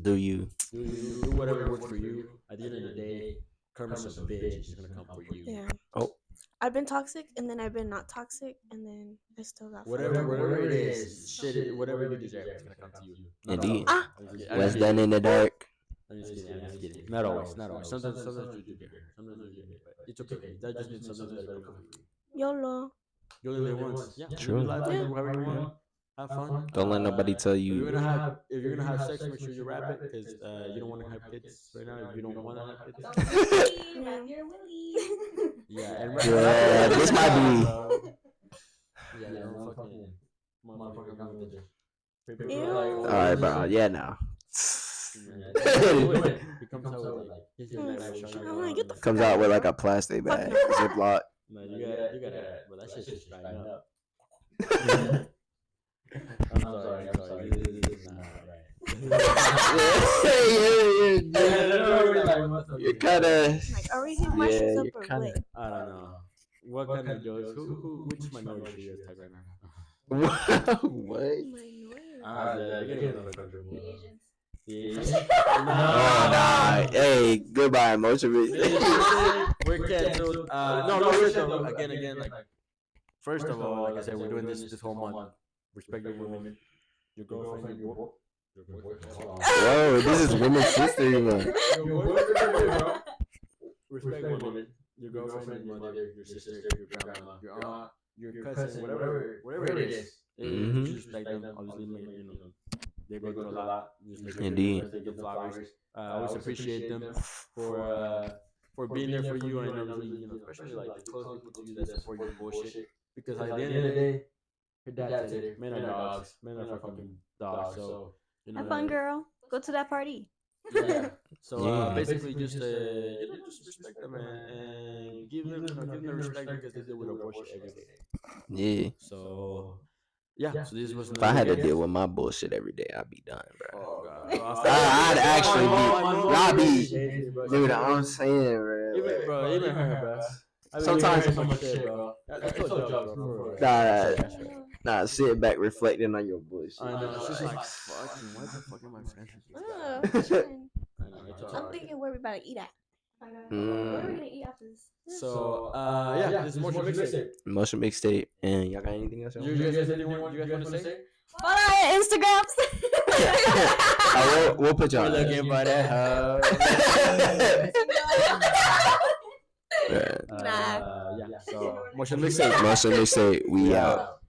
Do you? Do whatever works for you. At the end of the day, karma's a bitch. It's gonna come for you. Yeah. Oh. I've been toxic, and then I've been not toxic, and then I still got. Whatever it is, shit, whatever you deserve, it's gonna come to you. Indeed. Ah. What's done in the dark? I'm just kidding. Not always. Sometimes you do get hurt. Sometimes you get hurt, but it's okay. That just means sometimes better come for you. YOLO. You only live once. Yeah. True. Live life however you want. Have fun. Don't let nobody tell If you're you. gonna have sex, make sure you wrap it because you don't want to have kids right now. If you don't want to have kids. Yeah. And Yeah, this might be. Yeah. Don't fucking motherfucker come with the. Ew. Alright, bro. Yeah, now. It comes out with like. here's your knife, show you I'm like, get the around. Comes out with like a plastic bag, Ziploc. No, you gotta. But that shit's just drying up. I'm sorry. This is not right. You're kind of. Like, are we hitting my shoes up you're or kinda- what? I don't know. What kind of jokes? Which minority is type right now? What? You're getting uncomfortable. The Asians? Oh, nah. Hey, goodbye, Motion Mixtape. We're canceled. No, real though. Again, like first of all, like I said, we're doing this whole month. Respect your women, your girlfriend, your boy. Whoa, this is Women's History Month. Respect women, your girlfriend, your mother, your sister, your grandma, your aunt, your cousin, whatever it is. Mhm. Just respect them. Obviously, they go through a lot. Just make sure Indeed. they give flowers. I always appreciate them for being there for you, and obviously, especially like the close people to you that support your bullshit. Because at the end of the day, her dad said it. Men are dogs. Men are fucking dogs. So Have fun, girl. Go to that party. yeah. So Yeah. basically, just just respect them and give them give them the respect because they deal with our bullshit every day. Yeah. So yeah. So this was. If I had to deal with my bullshit every day, I'd be done, bro. Oh god. I'd actually Y'all be, dude. I'm saying, bro. Even her, bro. Sometimes- so much shit, bro. That's so jokes, bro. Nah, sitting back reflecting on your bullshit. I know. It's just like fucking. What the fuck am I friends with this guy? I know. It's I'm alright. thinking where we about to eat at. What are we Mm. gonna eat after this? So yeah, this is Motion Mixtape. Motion Mixtape, and y'all got anything else? You guys anyone? You guys want to say? Follow our Instagrams. We'll put y'all. We're looking for that hoe. Yeah. Nah. Yeah. So Motion Mixtape. Motion Mixtape, we out.